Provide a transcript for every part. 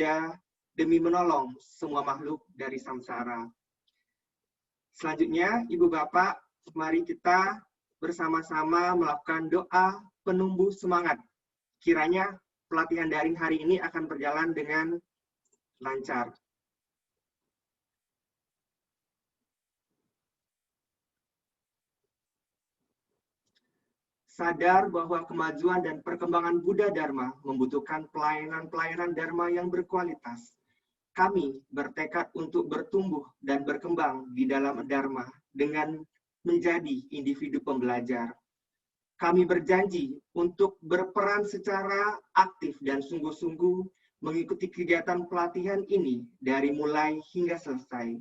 Buddha demi menolong semua makhluk dari samsara. Selanjutnya, Ibu Bapak, mari kita bersama-sama melakukan doa penumbuh semangat. Kiranya pelatihan daring hari ini akan berjalan dengan lancar. Sadar bahwa kemajuan dan perkembangan Buddha Dharma membutuhkan pelayanan-pelayanan Dharma yang berkualitas. Kami bertekad untuk bertumbuh dan berkembang di dalam Dharma dengan menjadi individu pembelajar. Kami berjanji untuk berperan secara aktif dan sungguh-sungguh mengikuti kegiatan pelatihan ini dari mulai hingga selesai.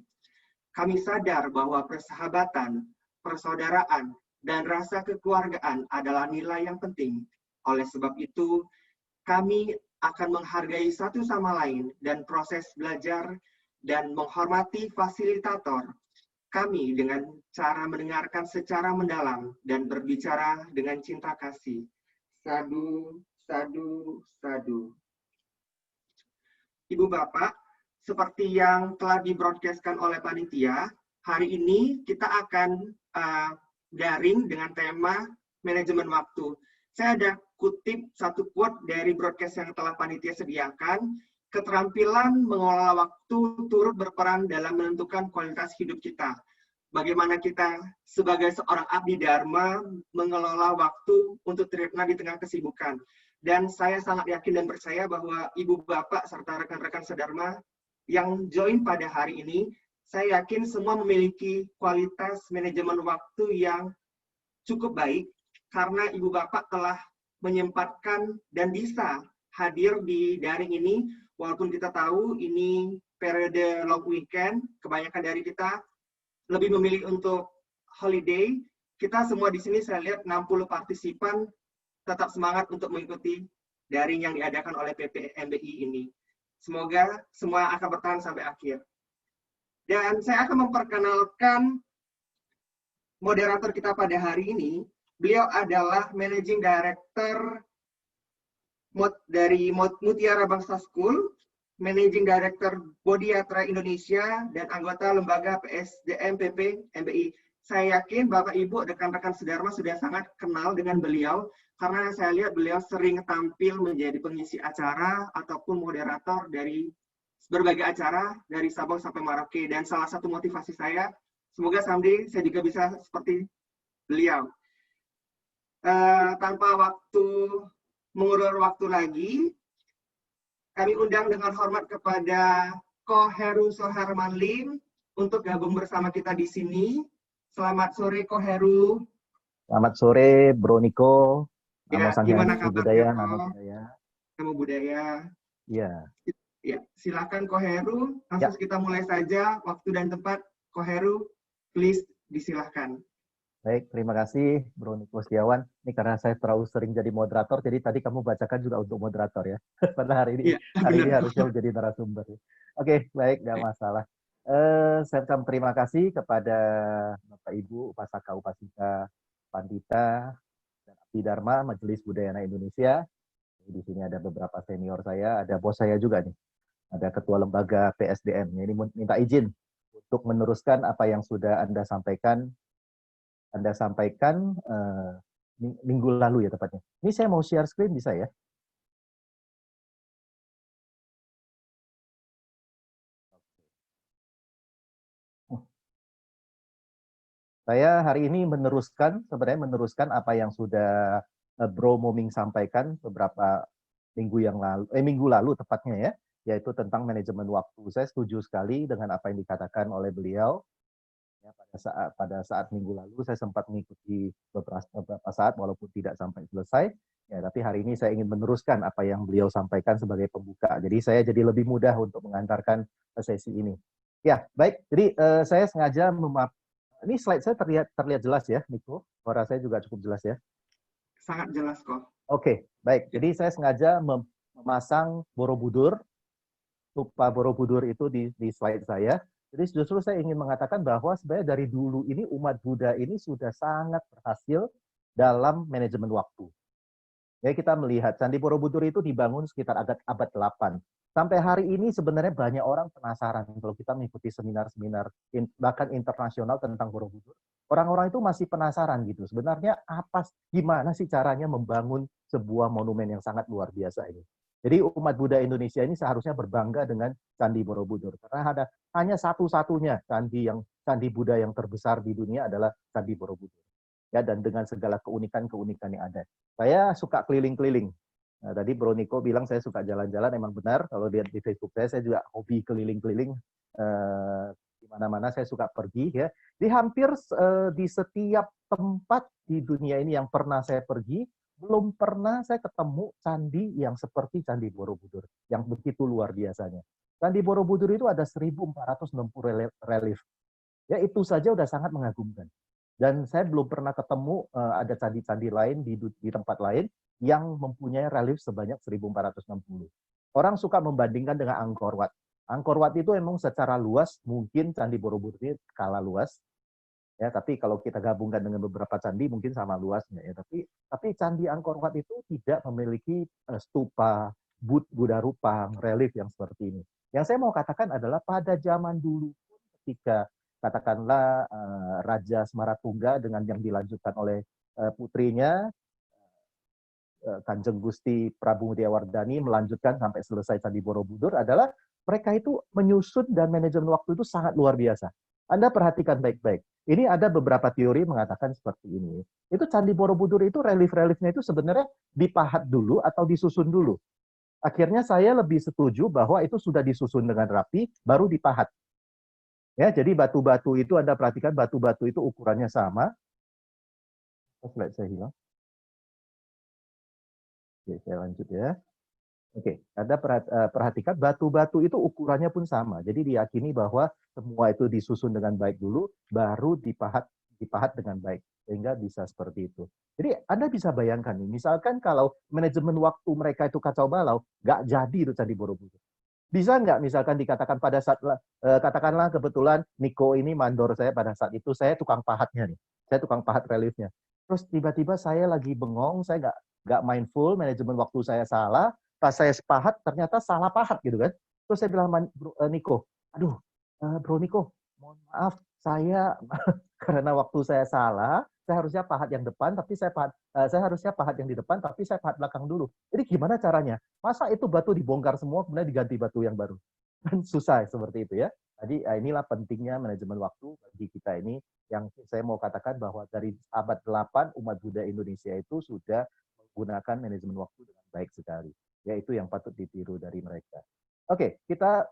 Kami sadar bahwa persahabatan, persaudaraan, dan rasa kekeluargaan adalah nilai yang penting. Oleh sebab itu, kami akan menghargai satu sama lain dan proses belajar dan menghormati fasilitator kami dengan cara mendengarkan secara mendalam dan berbicara dengan cinta kasih. Sadu, sadu, sadu. Ibu Bapak, seperti yang telah di-broadcast-kan oleh panitia, hari ini kita akan daring dengan tema manajemen waktu. Saya ada kutip satu quote dari broadcast yang telah panitia sediakan. Keterampilan mengelola waktu turut berperan dalam menentukan kualitas hidup kita. Bagaimana kita sebagai seorang abdi dharma mengelola waktu untuk terima di tengah kesibukan. Dan saya sangat yakin dan percaya bahwa Ibu Bapak serta rekan-rekan sedharma yang join pada hari ini, saya yakin semua memiliki kualitas manajemen waktu yang cukup baik karena Ibu Bapak telah menyempatkan dan bisa hadir di daring ini, walaupun kita tahu ini periode long weekend, kebanyakan dari kita lebih memilih untuk holiday. Kita semua di sini saya lihat 60 partisipan tetap semangat untuk mengikuti daring yang diadakan oleh PPMBI ini. Semoga semua akan bertahan sampai akhir. Dan saya akan memperkenalkan moderator kita pada hari ini. Beliau adalah Managing Director dari Mutiara Bangsa School, Managing Director Bodhiatra Indonesia, dan anggota lembaga PSDM PP MBI. Saya yakin Bapak Ibu, rekan-rekan sedharma sudah sangat kenal dengan beliau, karena saya lihat beliau sering tampil menjadi pengisi acara ataupun moderator dari berbagai acara dari Sabang sampai Merauke. Dan salah satu motivasi saya, semoga someday saya juga bisa seperti beliau. Tanpa mengulur waktu lagi, kami undang dengan hormat kepada Ko Heru Soharman Lim untuk gabung bersama kita di sini. Selamat sore, Ko Heru. Selamat sore, Bro Niko. Ya, Namo gimana Sanghya kabarnya, Budaya, Namo Budaya. Namo Budaya. Iya. Ya, silakan Ko Heru. Langsung kita mulai saja. Waktu dan tempat, Ko Heru, please disilahkan. Baik, terima kasih Bro Niko Setiawan. Ini karena saya terlalu sering jadi moderator, jadi tadi kamu bacakan juga untuk moderator ya. Padahal hari ini harusnya menjadi narasumber. Oke, baik, nggak masalah. Saya ucapkan terima kasih kepada Bapak Ibu, Upasaka Upasika, Pandita, dan Abdi Dharma Majelis Budaya Indonesia. Di sini ada beberapa senior saya, ada bos saya juga nih. Ada Ketua Lembaga PSDM. Ini minta izin untuk meneruskan apa yang sudah Anda sampaikan minggu lalu ya tepatnya. Ini saya mau share screen, bisa ya? Saya hari ini sebenarnya meneruskan apa yang sudah Bro Moming sampaikan beberapa minggu lalu tepatnya ya, yaitu tentang manajemen waktu. Saya setuju sekali dengan apa yang dikatakan oleh beliau. Ya, pada saat minggu lalu saya sempat mengikuti beberapa saat walaupun tidak sampai selesai. Ya, tapi hari ini saya ingin meneruskan apa yang beliau sampaikan sebagai pembuka. Jadi saya jadi lebih mudah untuk mengantarkan sesi ini. Ya, baik. Jadi saya sengaja ini slide saya terlihat jelas ya, Niko. Suara saya juga cukup jelas ya. Sangat jelas kok. Oke, baik. Jadi saya sengaja memasang Borobudur, stupa Borobudur itu di slide saya. Jadi justru saya ingin mengatakan bahwa sebenarnya dari dulu ini umat Buddha ini sudah sangat berhasil dalam manajemen waktu. Ya, kita melihat Candi Borobudur itu dibangun sekitar abad 8. Sampai hari ini sebenarnya banyak orang penasaran kalau kita mengikuti seminar-seminar bahkan internasional tentang Borobudur. Orang-orang itu masih penasaran gitu. Sebenarnya gimana sih caranya membangun sebuah monumen yang sangat luar biasa ini. Jadi umat Buddha Indonesia ini seharusnya berbangga dengan Candi Borobudur karena hanya satu-satunya candi Buddha yang terbesar di dunia adalah Candi Borobudur. Ya, dan dengan segala keunikan-keunikan yang ada. Saya suka keliling-keliling. Nah, tadi Bro Niko bilang saya suka jalan-jalan, emang benar. Kalau lihat di Facebook saya juga hobi keliling-keliling. Di mana-mana saya suka pergi ya. Di setiap tempat di dunia ini yang pernah saya pergi, belum pernah saya ketemu candi yang seperti Candi Borobudur, yang begitu luar biasanya. Candi Borobudur itu ada 1460 relief. Ya, itu saja udah sangat mengagumkan. Dan saya belum pernah ketemu ada candi-candi lain di tempat lain yang mempunyai relief sebanyak 1460. Orang suka membandingkan dengan Angkor Wat. Angkor Wat itu memang secara luas mungkin Candi Borobudur ini kalah luas. Ya, tapi kalau kita gabungkan dengan beberapa candi mungkin sama luasnya ya. Tapi Candi Angkor Wat itu tidak memiliki stupa, Buddha Rupang, relief yang seperti ini. Yang saya mau katakan adalah pada zaman dulu ketika katakanlah Raja Semaratungga dengan yang dilanjutkan oleh putrinya Kanjeng Gusti Prabu Mulyawardhani melanjutkan sampai selesai Candi Borobudur adalah mereka itu menyusun dan manajemen waktu itu sangat luar biasa. Anda perhatikan baik-baik. Ini ada beberapa teori mengatakan seperti ini. Itu Candi Borobudur itu relief-reliefnya itu sebenarnya dipahat dulu atau disusun dulu. Akhirnya saya lebih setuju bahwa itu sudah disusun dengan rapi, baru dipahat. Ya, jadi batu-batu itu Anda perhatikan batu-batu itu ukurannya sama. Slide saya hilang. Oke, saya lanjut ya. Oke, Anda perhatikan batu-batu itu ukurannya pun sama. Jadi diyakini bahwa semua itu disusun dengan baik dulu, baru dipahat dengan baik. Sehingga bisa seperti itu. Jadi Anda bisa bayangkan, misalkan kalau manajemen waktu mereka itu kacau balau, nggak jadi itu Candi Borobudur. Bisa nggak misalkan dikatakan pada saat, katakanlah kebetulan Niko ini mandor saya pada saat itu, saya tukang pahatnya nih. Saya tukang pahat reliefnya. Terus tiba-tiba saya lagi bengong, saya nggak mindful, manajemen waktu saya salah, pas saya pahat ternyata salah pahat gitu kan. Terus saya bilang Niko, aduh Bro Niko, mohon maaf saya karena waktu saya salah, saya harusnya pahat yang depan tapi saya harusnya pahat yang di depan tapi saya pahat belakang dulu. Jadi gimana caranya? Masa itu batu dibongkar semua kemudian diganti batu yang baru? Kan susah seperti itu ya. Jadi inilah pentingnya manajemen waktu bagi kita ini yang saya mau katakan bahwa dari abad 8 umat Buddha Indonesia itu sudah menggunakan manajemen waktu dengan baik sekali. Yaitu yang patut ditiru dari mereka. Oke, kita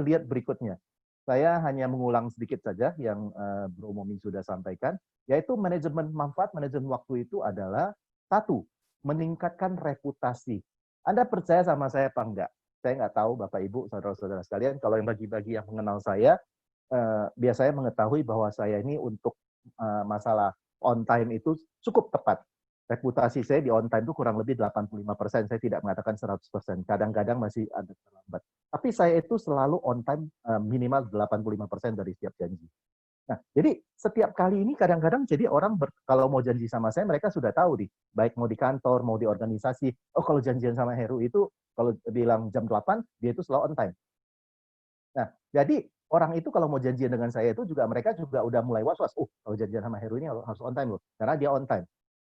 lihat berikutnya. Saya hanya mengulang sedikit saja yang Bro Momi sudah sampaikan, yaitu manajemen manfaat, manajemen waktu itu adalah satu, meningkatkan reputasi. Anda percaya sama saya apa enggak? Saya nggak tahu Bapak Ibu, saudara-saudara sekalian, kalau yang bagi-bagi yang mengenal saya, biasanya mengetahui bahwa saya ini untuk masalah on time itu cukup tepat. Reputasi saya di on time itu kurang lebih 85%. Saya tidak mengatakan 100%. Kadang-kadang masih ada terlambat. Tapi saya itu selalu on time minimal 85% dari setiap janji. Nah, jadi setiap kali ini kadang-kadang jadi orang kalau mau janji sama saya, mereka sudah tahu nih. Baik mau di kantor, mau di organisasi. Oh, kalau janjian sama Heru itu, kalau bilang jam 8, dia itu selalu on time. Nah, jadi orang itu kalau mau janjian dengan saya itu juga mereka juga udah mulai was-was. Oh, kalau janjian sama Heru ini harus on time loh. Karena dia on time.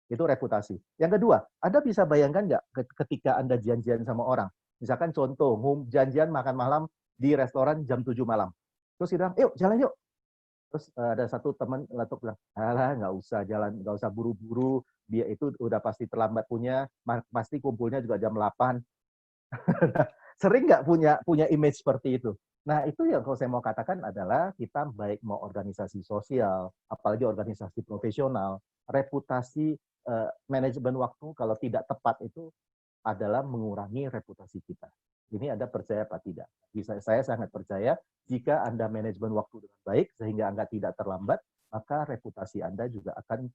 Itu reputasi. Yang kedua, Anda bisa bayangkan nggak ketika Anda janjian sama orang? Misalkan contoh, janjian makan malam di restoran jam 7 malam. Terus kita bilang, yuk jalan yuk. Terus ada satu teman letuk bilang, alah nggak usah jalan, nggak usah buru-buru, dia itu udah pasti terlambat punya, pasti kumpulnya juga jam 8. Sering nggak punya image seperti itu? Nah, itu yang kalau saya mau katakan adalah kita baik mau organisasi sosial, apalagi organisasi profesional, reputasi manajemen waktu kalau tidak tepat itu adalah mengurangi reputasi kita. Ini Anda percaya apa tidak? Saya sangat percaya jika Anda manajemen waktu dengan baik sehingga Anda tidak terlambat, maka reputasi Anda juga akan.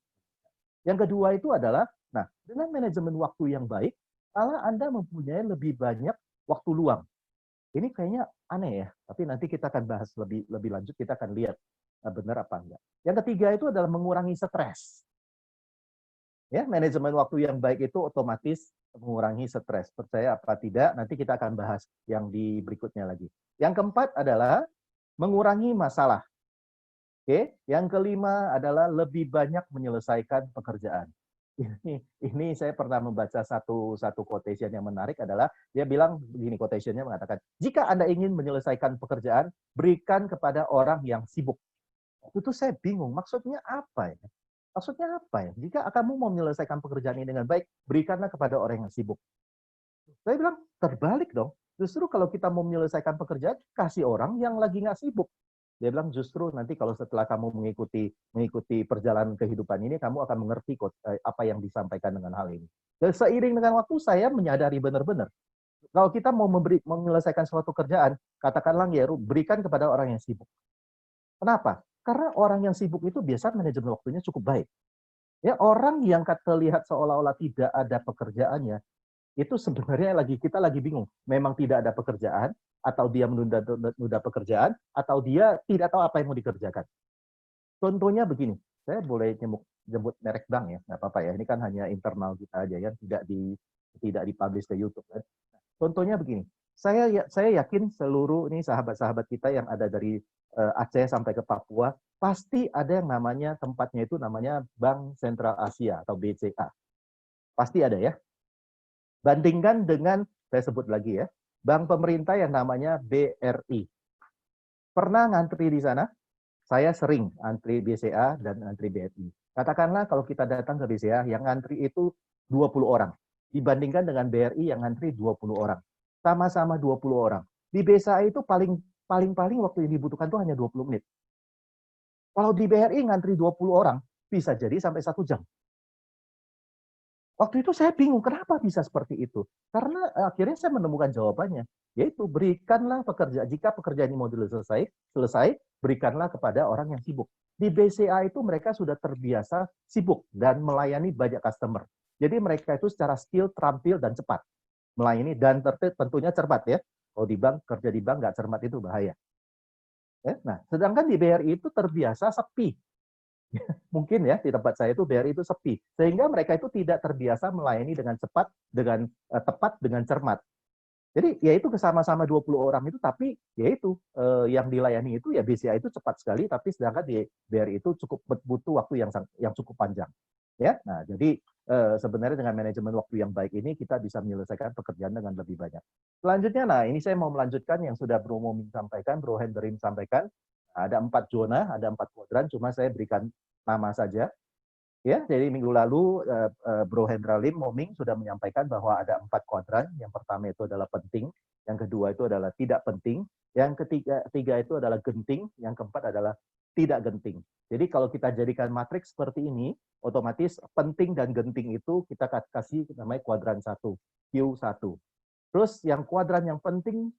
Yang kedua itu adalah, nah dengan manajemen waktu yang baik, malah Anda mempunyai lebih banyak waktu luang. Ini kayaknya aneh ya, tapi nanti kita akan bahas lebih lanjut, kita akan lihat benar apa enggak. Yang ketiga itu adalah mengurangi stres. Ya, manajemen waktu yang baik itu otomatis mengurangi stres. Percaya apa tidak, nanti kita akan bahas yang di berikutnya lagi. Yang keempat adalah mengurangi masalah. Oke, yang kelima adalah lebih banyak menyelesaikan pekerjaan. Ini saya pernah membaca satu quotation yang menarik adalah dia bilang begini, quotationnya mengatakan, jika Anda ingin menyelesaikan pekerjaan, berikan kepada orang yang sibuk. Itu saya bingung, maksudnya apa ya? Maksudnya apa ya? Jika kamu mau menyelesaikan pekerjaan ini dengan baik, berikanlah kepada orang yang sibuk. Saya bilang, terbalik dong. Justru kalau kita mau menyelesaikan pekerjaan, kasih orang yang lagi nggak sibuk. Dia bilang justru nanti kalau setelah kamu mengikuti perjalanan kehidupan ini, kamu akan mengerti apa yang disampaikan dengan hal ini. Dan seiring dengan waktu saya menyadari benar-benar, kalau kita mau menyelesaikan suatu kerjaan, katakanlah ya, berikan kepada orang yang sibuk. Kenapa? Karena orang yang sibuk itu biasa manajemen waktunya cukup baik. Ya, orang yang terlihat seolah-olah tidak ada pekerjaannya, itu sebenarnya kita lagi bingung. Memang tidak ada pekerjaan, atau dia menunda pekerjaan, atau dia tidak tahu apa yang mau dikerjakan. Contohnya begini, saya boleh nyebut merek bank ya, nggak apa-apa ya. Ini kan hanya internal kita aja ya, tidak dipublish ke YouTube kan. Contohnya begini, saya yakin seluruh ini sahabat-sahabat kita yang ada dari Aceh sampai ke Papua, pasti ada yang namanya tempatnya itu namanya Bank Sentral Asia atau BCA. Pasti ada ya. Bandingkan dengan, saya sebut lagi ya, bank pemerintah yang namanya BRI. Pernah ngantri di sana? Saya sering antri BCA dan antri BRI. Katakanlah kalau kita datang ke BCA, yang ngantri itu 20 orang. Dibandingkan dengan BRI yang ngantri 20 orang. Sama-sama 20 orang. Di BCA itu paling waktu yang dibutuhkan itu hanya 20 menit. Kalau di BRI ngantri 20 orang, bisa jadi sampai 1 jam. Waktu itu saya bingung, kenapa bisa seperti itu? Karena akhirnya saya menemukan jawabannya, yaitu berikanlah pekerjaan, jika pekerjaan ini mau selesai, berikanlah kepada orang yang sibuk. Di BCA itu mereka sudah terbiasa sibuk dan melayani banyak customer. Jadi mereka itu secara skill, terampil, dan cepat melayani, dan tentunya cermat ya. Kalau di bank, kerja di bank nggak cermat itu bahaya. Nah, sedangkan di BRI itu terbiasa sepi. Mungkin ya di tempat saya itu BRI itu sepi, sehingga mereka itu tidak terbiasa melayani dengan cepat, dengan tepat, dengan cermat. Jadi ya itu sama-sama 20 orang itu, tapi ya itu yang dilayani itu ya BCA itu cepat sekali, tapi sedangkan di BRI itu cukup butuh waktu yang cukup panjang. Ya, nah jadi sebenarnya dengan manajemen waktu yang baik ini kita bisa menyelesaikan pekerjaan dengan lebih banyak. Selanjutnya, nah ini saya mau melanjutkan yang sudah Bro Moming sampaikan, Bro Hendrim sampaikan. Ada 4 zona, ada 4 kuadran, cuma saya berikan nama saja. Ya, jadi minggu lalu Bro Hendra Lim Moming sudah menyampaikan bahwa ada 4 kuadran. Yang pertama itu adalah penting, yang kedua itu adalah tidak penting, yang ketiga itu adalah genting, yang keempat adalah tidak genting. Jadi kalau kita jadikan matriks seperti ini, otomatis penting dan genting itu kita kasih namanya kuadran 1, Q1. Terus yang kuadran yang penting,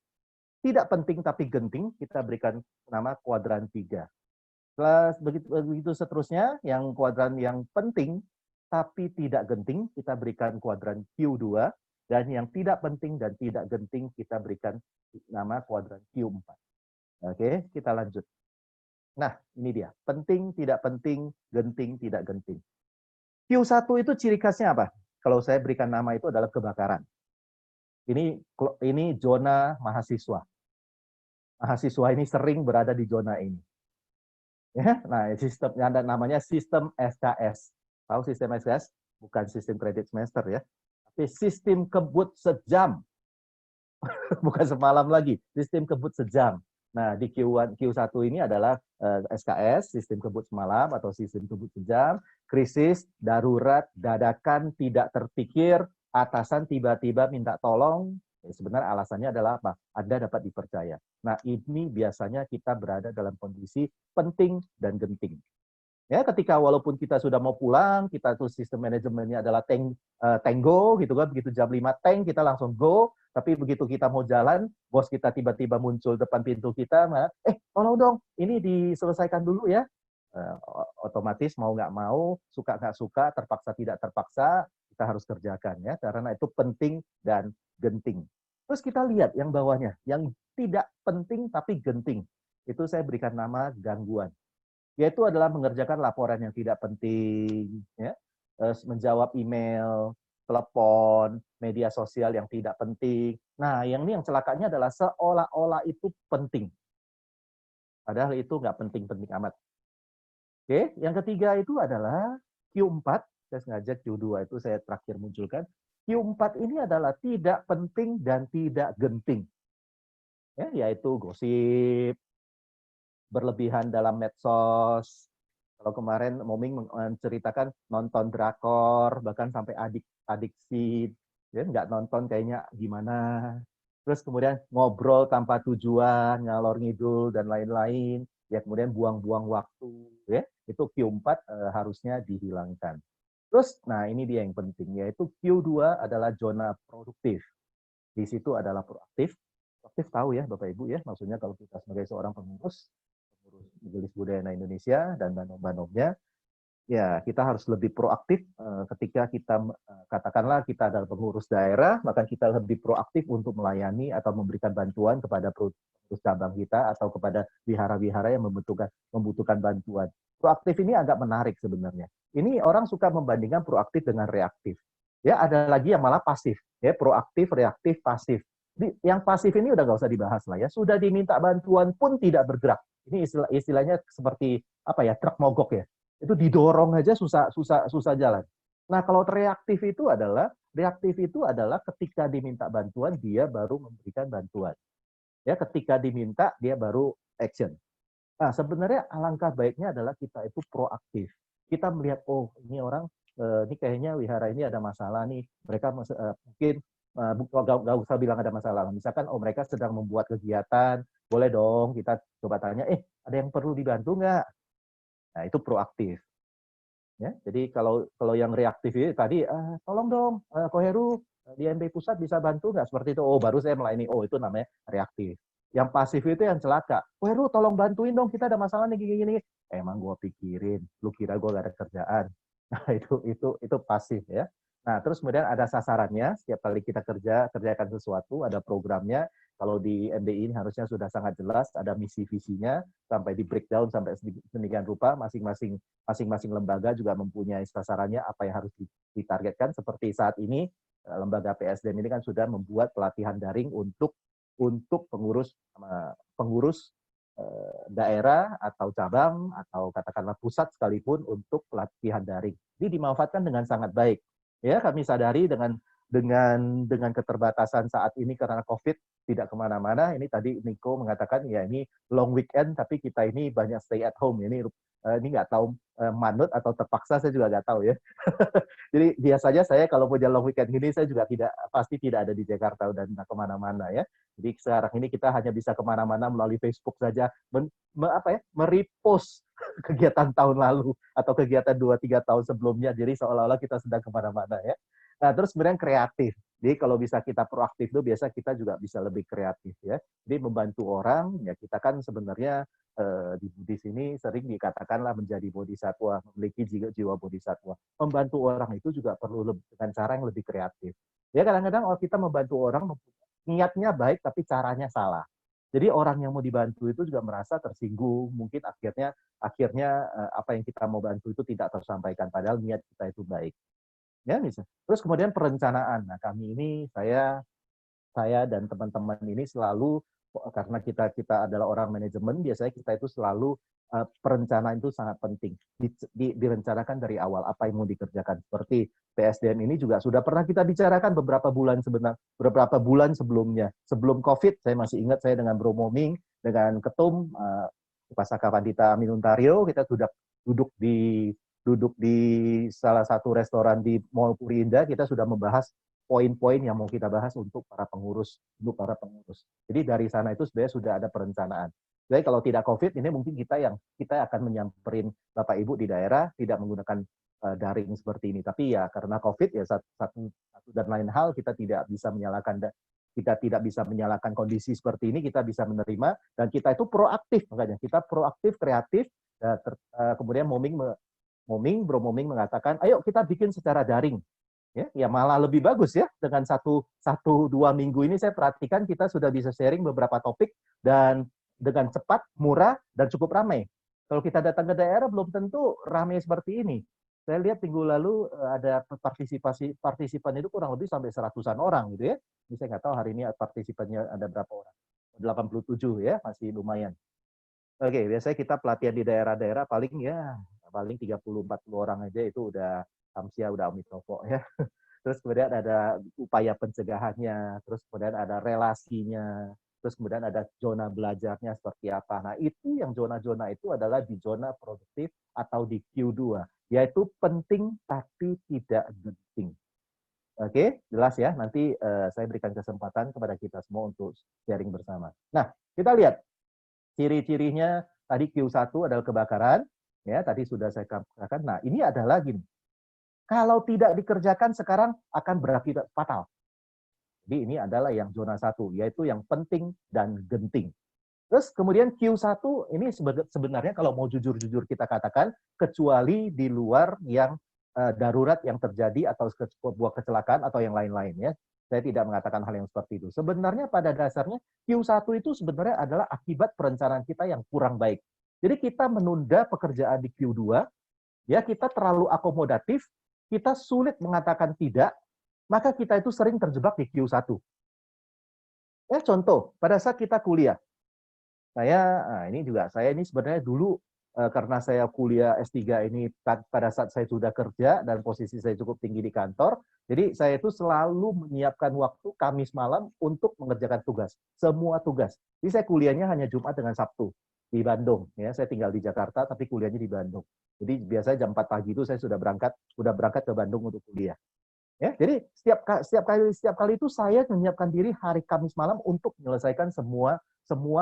tidak penting tapi genting, kita berikan nama kuadran 3. Setelah begitu seterusnya, yang kuadran yang penting tapi tidak genting, kita berikan kuadran Q2, dan yang tidak penting dan tidak genting kita berikan nama kuadran Q4. Oke, kita lanjut. Nah, ini dia. Penting, tidak penting, genting, tidak genting. Q1 itu ciri khasnya apa? Kalau saya berikan nama itu adalah kebakaran. Ini zona mahasiswa. Mahasiswa ini sering berada di zona ini. Ya, nah sistem yang ada namanya sistem SKS. Tahu sistem SKS? Bukan sistem kredit semester ya, tapi sistem kebut sejam. Bukan semalam lagi, sistem kebut sejam. Nah, di Q1 ini adalah SKS, sistem kebut semalam atau sistem kebut sejam, krisis, darurat, dadakan, tidak terpikir, atasan tiba-tiba minta tolong. Sebenarnya alasannya adalah apa? Anda dapat dipercaya. Nah, ini biasanya kita berada dalam kondisi penting dan genting. Ya, ketika walaupun kita sudah mau pulang, kita tuh sistem manajemennya adalah tango gitu kan, begitu jam 5 tank kita langsung go, tapi begitu kita mau jalan, bos kita tiba-tiba muncul depan pintu kita, tolong dong, ini diselesaikan dulu ya. Otomatis mau nggak mau, suka nggak suka, terpaksa tidak terpaksa, kita harus kerjakan ya, karena itu penting dan genting. Terus kita lihat yang bawahnya, yang tidak penting tapi genting. Itu saya berikan nama gangguan. Yaitu adalah mengerjakan laporan yang tidak penting, ya. menjawab email, telepon, media sosial yang tidak penting. Nah, yang ini yang celakanya adalah seolah-olah itu penting. Padahal itu nggak penting-penting amat. Oke, yang ketiga itu adalah Q4. Saya sengaja Q2 itu saya terakhir munculkan. Q4 ini adalah tidak penting dan tidak genting. Ya, yaitu gosip, berlebihan dalam medsos. Kalau kemarin Moming menceritakan nonton drakor, bahkan sampai adiksi, ya, nggak nonton kayaknya gimana. Terus kemudian ngobrol tanpa tujuan, ngalor ngidul dan lain-lain. Ya kemudian buang-buang waktu. Ya itu Q4 harusnya dihilangkan. Terus, nah ini dia yang penting, yaitu Q2 adalah zona produktif. Di situ adalah proaktif. Proaktif tahu ya Bapak Ibu ya, maksudnya kalau kita sebagai seorang pengurus Majelis Budaya Indonesia dan banom-banomnya, ya kita harus lebih proaktif ketika kita katakanlah kita adalah pengurus daerah, maka kita lebih proaktif untuk melayani atau memberikan bantuan kepada pengurus cabang kita atau kepada wihara-wihara yang membutuhkan bantuan. Proaktif ini agak menarik sebenarnya. Ini orang suka membandingkan proaktif dengan reaktif. Ya ada lagi yang malah pasif, ya proaktif, reaktif, pasif. Yang pasif ini udah nggak usah dibahas lah ya. Sudah diminta bantuan pun tidak bergerak. Ini istilahnya seperti apa ya, truk mogok ya. Itu didorong aja susah jalan. Nah kalau reaktif itu adalah ketika diminta bantuan dia baru memberikan bantuan. Ya ketika diminta dia baru action. Nah sebenarnya alangkah baiknya adalah kita itu proaktif. Kita melihat oh ini orang ini kayaknya wihara ini ada masalah nih. Mereka mungkin nggak usah bilang ada masalah. Misalkan oh mereka sedang membuat kegiatan, boleh dong kita coba tanya, ada yang perlu dibantu nggak? Nah itu proaktif. Ya, jadi kalau yang reaktif itu tadi, tolong dong, Ko Heru di MB Pusat bisa bantu nggak seperti itu? Oh baru saya melayani. Oh itu namanya reaktif. Yang pasif itu yang celaka. Ko Heru tolong bantuin dong, kita ada masalah nih gini-gini. Emang gue pikirin, lu kira gue gak ada kerjaan? Nah itu pasif ya. Nah terus kemudian ada sasarannya. Setiap kali kita kerjakan sesuatu, ada programnya. Kalau di MBI ini harusnya sudah sangat jelas, ada misi visinya sampai di breakdown sampai sedemikian rupa masing-masing lembaga juga mempunyai sasarannya apa yang harus ditargetkan. Seperti saat ini lembaga PSDM ini kan sudah membuat pelatihan daring untuk pengurus daerah atau cabang atau katakanlah pusat sekalipun untuk pelatihan daring. Jadi dimanfaatkan dengan sangat baik. Ya kami sadari dengan keterbatasan saat ini karena COVID tidak kemana-mana. Ini tadi Niko mengatakan ya ini long weekend tapi kita ini banyak stay at home. Ini nggak tahu manut atau terpaksa saya juga nggak tahu ya. Jadi biasanya saya kalau punya long weekend ini saya juga pasti tidak ada di Jakarta dan kemana-mana ya. Jadi sekarang ini kita hanya bisa kemana-mana melalui Facebook saja merepost kegiatan tahun lalu atau kegiatan 2-3 tahun sebelumnya. Jadi seolah-olah kita sedang kemana-mana ya. Nah, terus kemudian kreatif. Jadi kalau bisa kita proaktif itu biasa kita juga bisa lebih kreatif ya. Jadi membantu orang ya kita kan sebenarnya di Buddhis ini sering dikatakanlah menjadi bodhisatwa, memiliki jiwa bodhisatwa. Membantu orang itu juga perlu dengan cara yang lebih kreatif. Ya kadang-kadang kita membantu orang niatnya baik tapi caranya salah. Jadi orang yang mau dibantu itu juga merasa tersinggung, mungkin akhirnya apa yang kita mau bantu itu tidak tersampaikan padahal niat kita itu baik. Ya bisa. Terus kemudian perencanaan. Nah, kami ini saya dan teman-teman ini selalu karena kita adalah orang manajemen, biasanya kita itu selalu perencanaan itu sangat penting. Direncanakan dari awal apa yang mau dikerjakan. Seperti PSDM ini juga sudah pernah kita bicarakan beberapa bulan sebelumnya. Sebelum COVID, saya masih ingat saya dengan Bro Moming, dengan Ketum Pasaka Pandita Minuntario, kita sudah duduk di salah satu restoran di Mall Puri Indah, kita sudah membahas poin-poin yang mau kita bahas untuk para pengurus. Jadi dari sana itu sebenarnya sudah ada perencanaan. Jadi kalau tidak COVID ini mungkin kita akan menyamperin Bapak Ibu di daerah tidak menggunakan daring seperti ini. Tapi ya karena COVID ya satu dan lain hal kita tidak bisa menyalahkan kondisi seperti ini, kita bisa menerima dan kita itu proaktif, makanya kita proaktif, kreatif. Kemudian Bro Moming mengatakan, ayo kita bikin secara daring. Ya malah lebih bagus ya dengan 1-2 minggu ini saya perhatikan kita sudah bisa sharing beberapa topik dan dengan cepat, murah dan cukup ramai. Kalau kita datang ke daerah belum tentu ramai seperti ini. Saya lihat minggu lalu ada partisipan itu kurang lebih sampai 100-an orang gitu ya. Ini saya nggak tahu hari ini partisipannya ada berapa orang. 87 ya, masih lumayan. Oke, biasanya kita pelatihan di daerah-daerah paling 30-40 orang aja itu udah Tamsia, udah Omitopo ya. Terus kemudian ada upaya pencegahannya, terus kemudian ada relasinya, terus kemudian ada zona belajarnya seperti apa. Nah, itu yang zona-zona itu adalah di zona produktif atau di Q2, yaitu penting tapi tidak genting. Oke, jelas ya. Nanti saya berikan kesempatan kepada kita semua untuk sharing bersama. Nah, kita lihat ciri-cirinya tadi Q1 adalah kebakaran, ya tadi sudah saya katakan. Nah, ini adalah gini. Kalau tidak dikerjakan sekarang akan berakibat fatal. Jadi ini adalah yang zona 1, yaitu yang penting dan genting. Terus kemudian Q1 ini sebenarnya kalau mau jujur-jujur kita katakan, kecuali di luar yang darurat yang terjadi atau sebuah kecelakaan atau yang lain-lain ya. Saya tidak mengatakan hal yang seperti itu. Sebenarnya pada dasarnya Q1 itu sebenarnya adalah akibat perencanaan kita yang kurang baik. Jadi kita menunda pekerjaan di Q2, ya kita terlalu akomodatif, kita sulit mengatakan tidak, maka kita itu sering terjebak di Q1. Ya contoh, pada saat kita kuliah, saya ini sebenarnya dulu karena saya kuliah S3 ini pada saat saya sudah kerja dan posisi saya cukup tinggi di kantor, jadi saya itu selalu menyiapkan waktu Kamis malam untuk mengerjakan tugas, semua tugas. Jadi saya kuliahnya hanya Jumat dengan Sabtu di Bandung, ya saya tinggal di Jakarta tapi kuliahnya di Bandung. Jadi biasanya jam 4 pagi itu saya sudah berangkat ke Bandung untuk kuliah. Ya, jadi setiap kali itu saya menyiapkan diri hari Kamis malam untuk menyelesaikan semua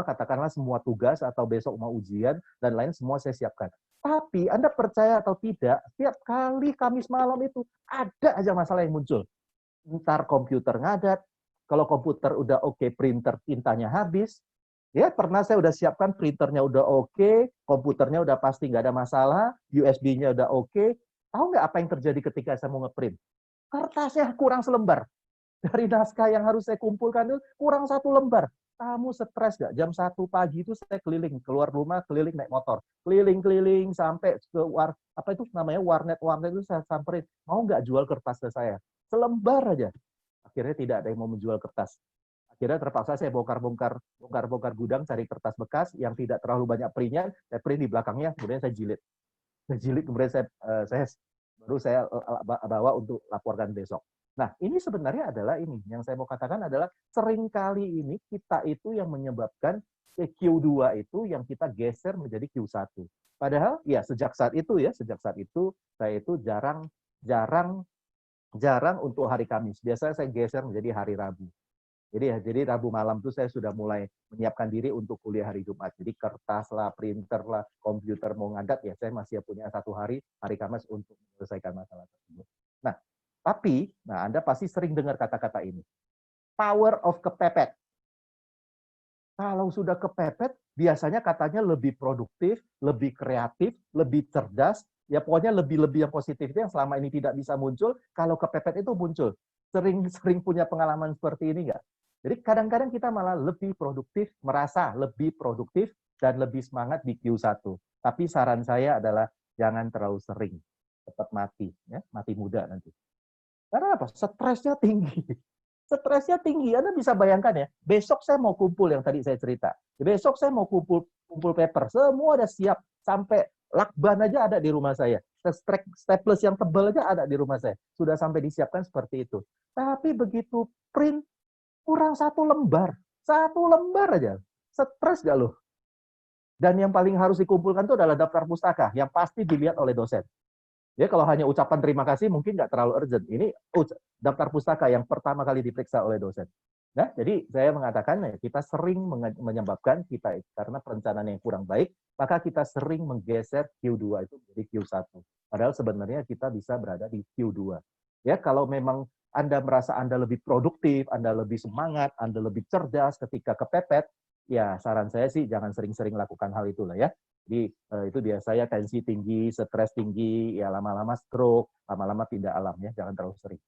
katakanlah semua tugas atau besok mau ujian dan lain semua saya siapkan. Tapi Anda percaya atau tidak, setiap kali Kamis malam itu ada aja masalah yang muncul. Ntar komputer ngadat, kalau komputer udah oke, printer tintanya habis. Ya, pernah saya udah siapkan printernya udah oke, komputernya udah pasti nggak ada masalah, USB-nya udah oke. Tahu nggak apa yang terjadi ketika saya mau ngeprint? Kertasnya kurang selembar. Dari naskah yang harus saya kumpulkan itu kurang 1 lembar. Kamu stres nggak? Jam 1 pagi itu saya keliling, keluar rumah, keliling naik motor. Keliling-keliling sampai ke warnet itu saya samperin. Mau nggak jual kertas ke saya? Selembar aja. Akhirnya tidak ada yang mau menjual kertas. Akhirnya terpaksa saya bongkar gudang cari kertas bekas yang tidak terlalu banyak printnya, saya print di belakangnya, kemudian saya jilid. Kemudian baru saya bawa untuk laporkan besok. Nah, ini sebenarnya adalah ini. Yang saya mau katakan adalah seringkali ini kita itu yang menyebabkan Q2 itu yang kita geser menjadi Q1. Padahal ya sejak saat itu saya itu jarang untuk hari Kamis. Biasanya saya geser menjadi hari Rabu. Jadi Rabu malam itu saya sudah mulai menyiapkan diri untuk kuliah hari Jumat. Jadi kertas lah, printer lah, komputer mau ngadat ya saya masih punya 1 hari Kamis untuk menyelesaikan masalah tersebut. Nah, tapi Anda pasti sering dengar kata-kata ini. Power of kepepet. Kalau sudah kepepet, biasanya katanya lebih produktif, lebih kreatif, lebih cerdas, ya pokoknya lebih-lebih yang positif itu yang selama ini tidak bisa muncul, kalau kepepet itu muncul. Sering punya pengalaman seperti ini nggak? Jadi kadang-kadang kita malah lebih produktif, merasa lebih produktif, dan lebih semangat di Q1. Tapi saran saya adalah jangan terlalu sering. Cepat mati, ya, mati muda nanti. Karena apa? Stresnya tinggi. Stresnya tinggi. Anda bisa bayangkan ya, besok saya mau kumpul yang tadi saya cerita. Besok saya mau kumpul paper. Semua udah siap. Sampai lakban aja ada di rumah saya. Staples yang tebal aja ada di rumah saya. Sudah sampai disiapkan seperti itu. Tapi begitu print, kurang 1 lembar. 1 lembar aja. Stres gak loh? Dan yang paling harus dikumpulkan itu adalah daftar pustaka. Yang pasti dilihat oleh dosen. Ya kalau hanya ucapan terima kasih mungkin nggak terlalu urgent. Ini daftar pustaka yang pertama kali diperiksa oleh dosen. Nah, jadi saya mengatakan ya, kita sering menyebabkan kita karena perencanaan yang kurang baik, maka kita sering menggeser Q2 itu menjadi Q1. Padahal sebenarnya kita bisa berada di Q2. Ya, kalau memang Anda merasa Anda lebih produktif, Anda lebih semangat, Anda lebih cerdas ketika kepepet, ya saran saya sih jangan sering-sering lakukan hal itulah ya. Jadi itu biasanya tensi tinggi, stres tinggi, ya lama-lama stroke, lama-lama pindah alam ya, jangan terlalu sering.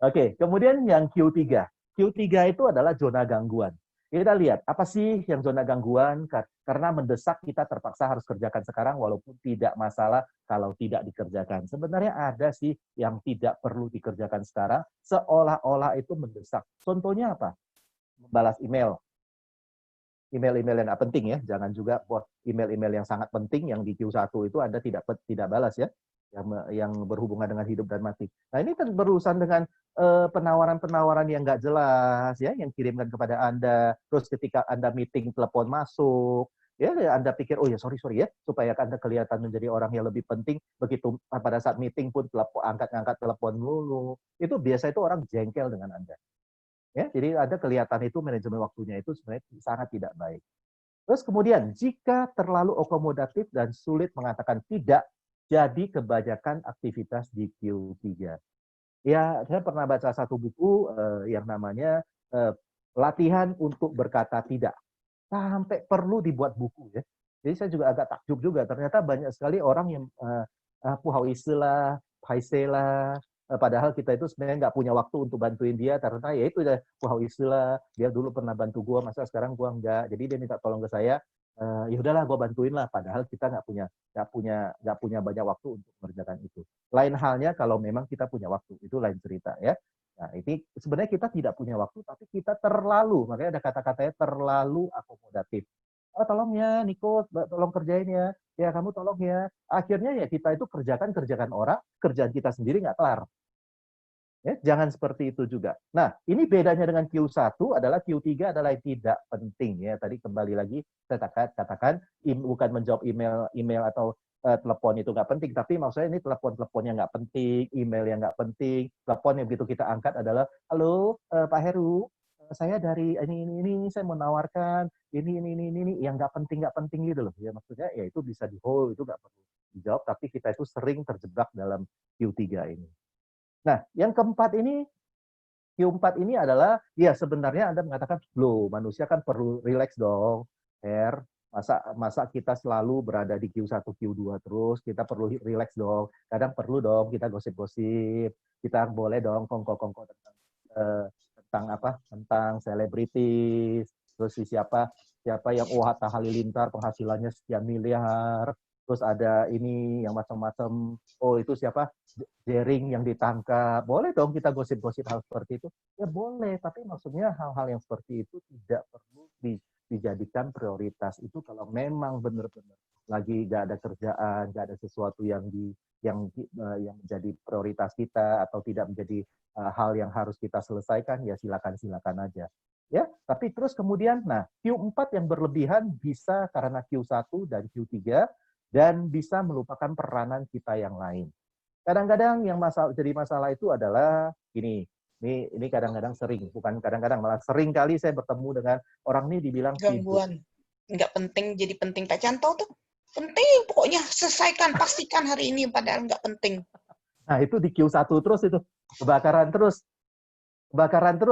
Oke, kemudian yang Q3. Q3 itu adalah zona gangguan. Kita lihat, apa sih yang zona gangguan? Karena mendesak kita terpaksa harus kerjakan sekarang, walaupun tidak masalah kalau tidak dikerjakan. Sebenarnya ada sih yang tidak perlu dikerjakan sekarang, seolah-olah itu mendesak. Contohnya apa? Membalas email. Email-email yang nggak penting ya, jangan juga buat email-email yang sangat penting yang di Q1 itu Anda tidak balas ya, yang berhubungan dengan hidup dan mati. Nah ini kan berurusan dengan penawaran-penawaran yang nggak jelas ya, yang kirimkan kepada Anda, terus ketika Anda meeting telepon masuk, ya Anda pikir oh ya sorry ya, supaya Anda kelihatan menjadi orang yang lebih penting, begitu pada saat meeting pun angkat-angkat telepon dulu, itu biasa itu orang jengkel dengan Anda. Ya, jadi ada kelihatan itu manajemen waktunya itu sebenarnya sangat tidak baik. Terus kemudian, jika terlalu akomodatif dan sulit mengatakan tidak, jadi kebanyakan aktivitas di Q3. Ya, saya pernah baca satu buku yang namanya Latihan untuk Berkata Tidak. Sampai perlu dibuat buku ya. Jadi saya juga agak takjub juga. Ternyata banyak sekali orang yang puhau istilah, paisela, padahal kita itu sebenarnya nggak punya waktu untuk bantuin dia karena ya itu udah puhau istilah, dia dulu pernah bantu gua, masa sekarang gua enggak. Jadi dia minta tolong ke saya, ya udahlah gua bantuin lah. Padahal kita nggak punya banyak waktu untuk mengerjakan itu. Lain halnya kalau memang kita punya waktu, itu lain cerita ya. Nah, ini sebenarnya kita tidak punya waktu, tapi kita terlalu, makanya ada kata-katanya terlalu akomodatif. Oh, tolong ya, Niko, tolong kerjain ya. Ya, kamu tolong ya. Akhirnya ya kita itu kerjakan orang, kerjaan kita sendiri nggak kelar. Ya, jangan seperti itu juga. Nah, ini bedanya dengan Q1 adalah Q3 adalah yang tidak penting ya. Tadi kembali lagi saya katakan bukan menjawab email atau telepon itu nggak penting, tapi maksudnya ini telepon-teleponnya nggak penting, email yang nggak penting, telepon yang begitu kita angkat adalah, halo Pak Heru, saya dari ini saya menawarkan ini yang nggak penting gitu loh. Ya maksudnya ya itu bisa di hold, itu nggak perlu dijawab, tapi kita itu sering terjebak dalam Q3 ini. Nah, yang keempat ini, Q4 ini adalah, ya sebenarnya Anda mengatakan, loh manusia kan perlu relax dong, Her. Masa kita selalu berada di Q1, Q2 terus, kita perlu relax dong. Kadang perlu dong kita gosip-gosip, kita boleh dong kongko-kongko tentang selebritis, terus siapa yang Hatta Halilintar penghasilannya sekian miliar, terus ada ini yang macam-macam, oh itu siapa Jering yang ditangkap, boleh dong kita gosip-gosip hal seperti itu, ya boleh, tapi maksudnya hal-hal yang seperti itu tidak perlu dijadikan prioritas. Itu kalau memang benar-benar lagi nggak ada kerjaan, nggak ada sesuatu yang menjadi prioritas kita atau tidak menjadi hal yang harus kita selesaikan, ya silakan aja. Ya, tapi terus kemudian, nah Q4 yang berlebihan bisa karena Q1 dan Q3 dan bisa melupakan peranan kita yang lain. Kadang-kadang yang jadi masalah itu adalah ini kadang-kadang sering, bukan kadang-kadang, malah sering kali saya bertemu dengan orang ini dibilang sibuk. Gangguan. Nggak penting jadi penting. Pak Canto tuh penting, pokoknya selesaikan, pastikan hari ini, padahal nggak penting. Nah itu di Q1 terus itu, kebakaran terus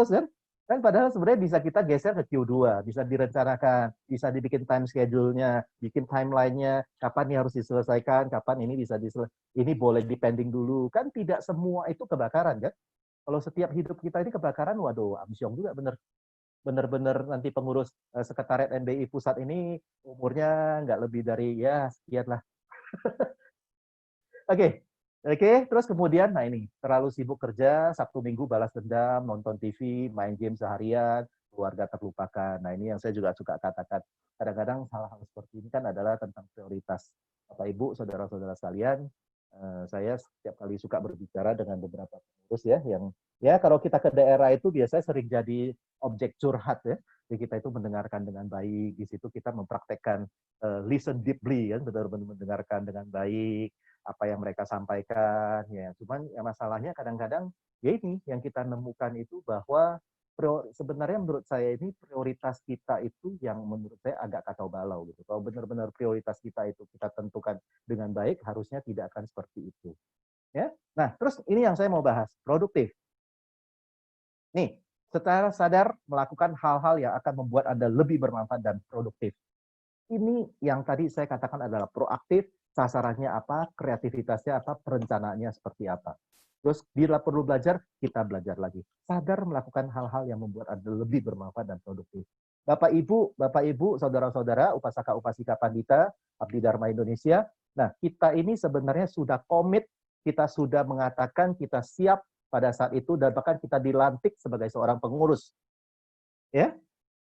kan? Kan padahal sebenarnya bisa kita geser ke Q2, bisa direncanakan, bisa dibikin time schedule-nya, bikin timeline-nya, kapan ini harus diselesaikan, kapan ini bisa ini boleh dipending dulu. Kan tidak semua itu kebakaran kan? Kalau setiap hidup kita ini kebakaran, waduh, amsyong juga bener-bener nanti pengurus sekretariat NBI pusat ini umurnya nggak lebih dari ya sekian lah. Oke, terus kemudian, nah ini, terlalu sibuk kerja, Sabtu Minggu balas dendam, nonton TV, main game seharian, keluarga terlupakan. Nah ini yang saya juga suka katakan. Kadang-kadang hal-hal seperti ini kan adalah tentang prioritas. Bapak Ibu, saudara-saudara sekalian, saya setiap kali suka berbicara dengan beberapa pengurus ya, yang ya kalau kita ke daerah itu biasanya sering jadi objek curhat ya. Jadi kita itu mendengarkan dengan baik, di situ kita mempraktekkan listen deeply, kan, benar-benar mendengarkan dengan baik apa yang mereka sampaikan ya. Cuman ya masalahnya kadang-kadang ya ini yang kita nemukan itu bahwa sebenarnya menurut saya ini prioritas kita itu yang menurut saya agak kacau balau gitu. Kalau benar-benar prioritas kita itu kita tentukan dengan baik, harusnya tidak akan seperti itu. Ya. Nah, terus ini yang saya mau bahas, produktif. Nih, secara sadar melakukan hal-hal yang akan membuat Anda lebih bermanfaat dan produktif. Ini yang tadi saya katakan adalah proaktif, sasarannya apa, kreativitasnya apa, perencanaannya seperti apa. Terus bila perlu belajar, kita belajar lagi. Sadar melakukan hal-hal yang membuat Anda lebih bermanfaat dan produktif. Bapak Ibu, saudara-saudara, upasaka-upasika pandita, Abdi Dharma Indonesia. Nah, kita ini sebenarnya sudah komit, kita sudah mengatakan kita siap pada saat itu, dan bahkan kita dilantik sebagai seorang pengurus. Ya,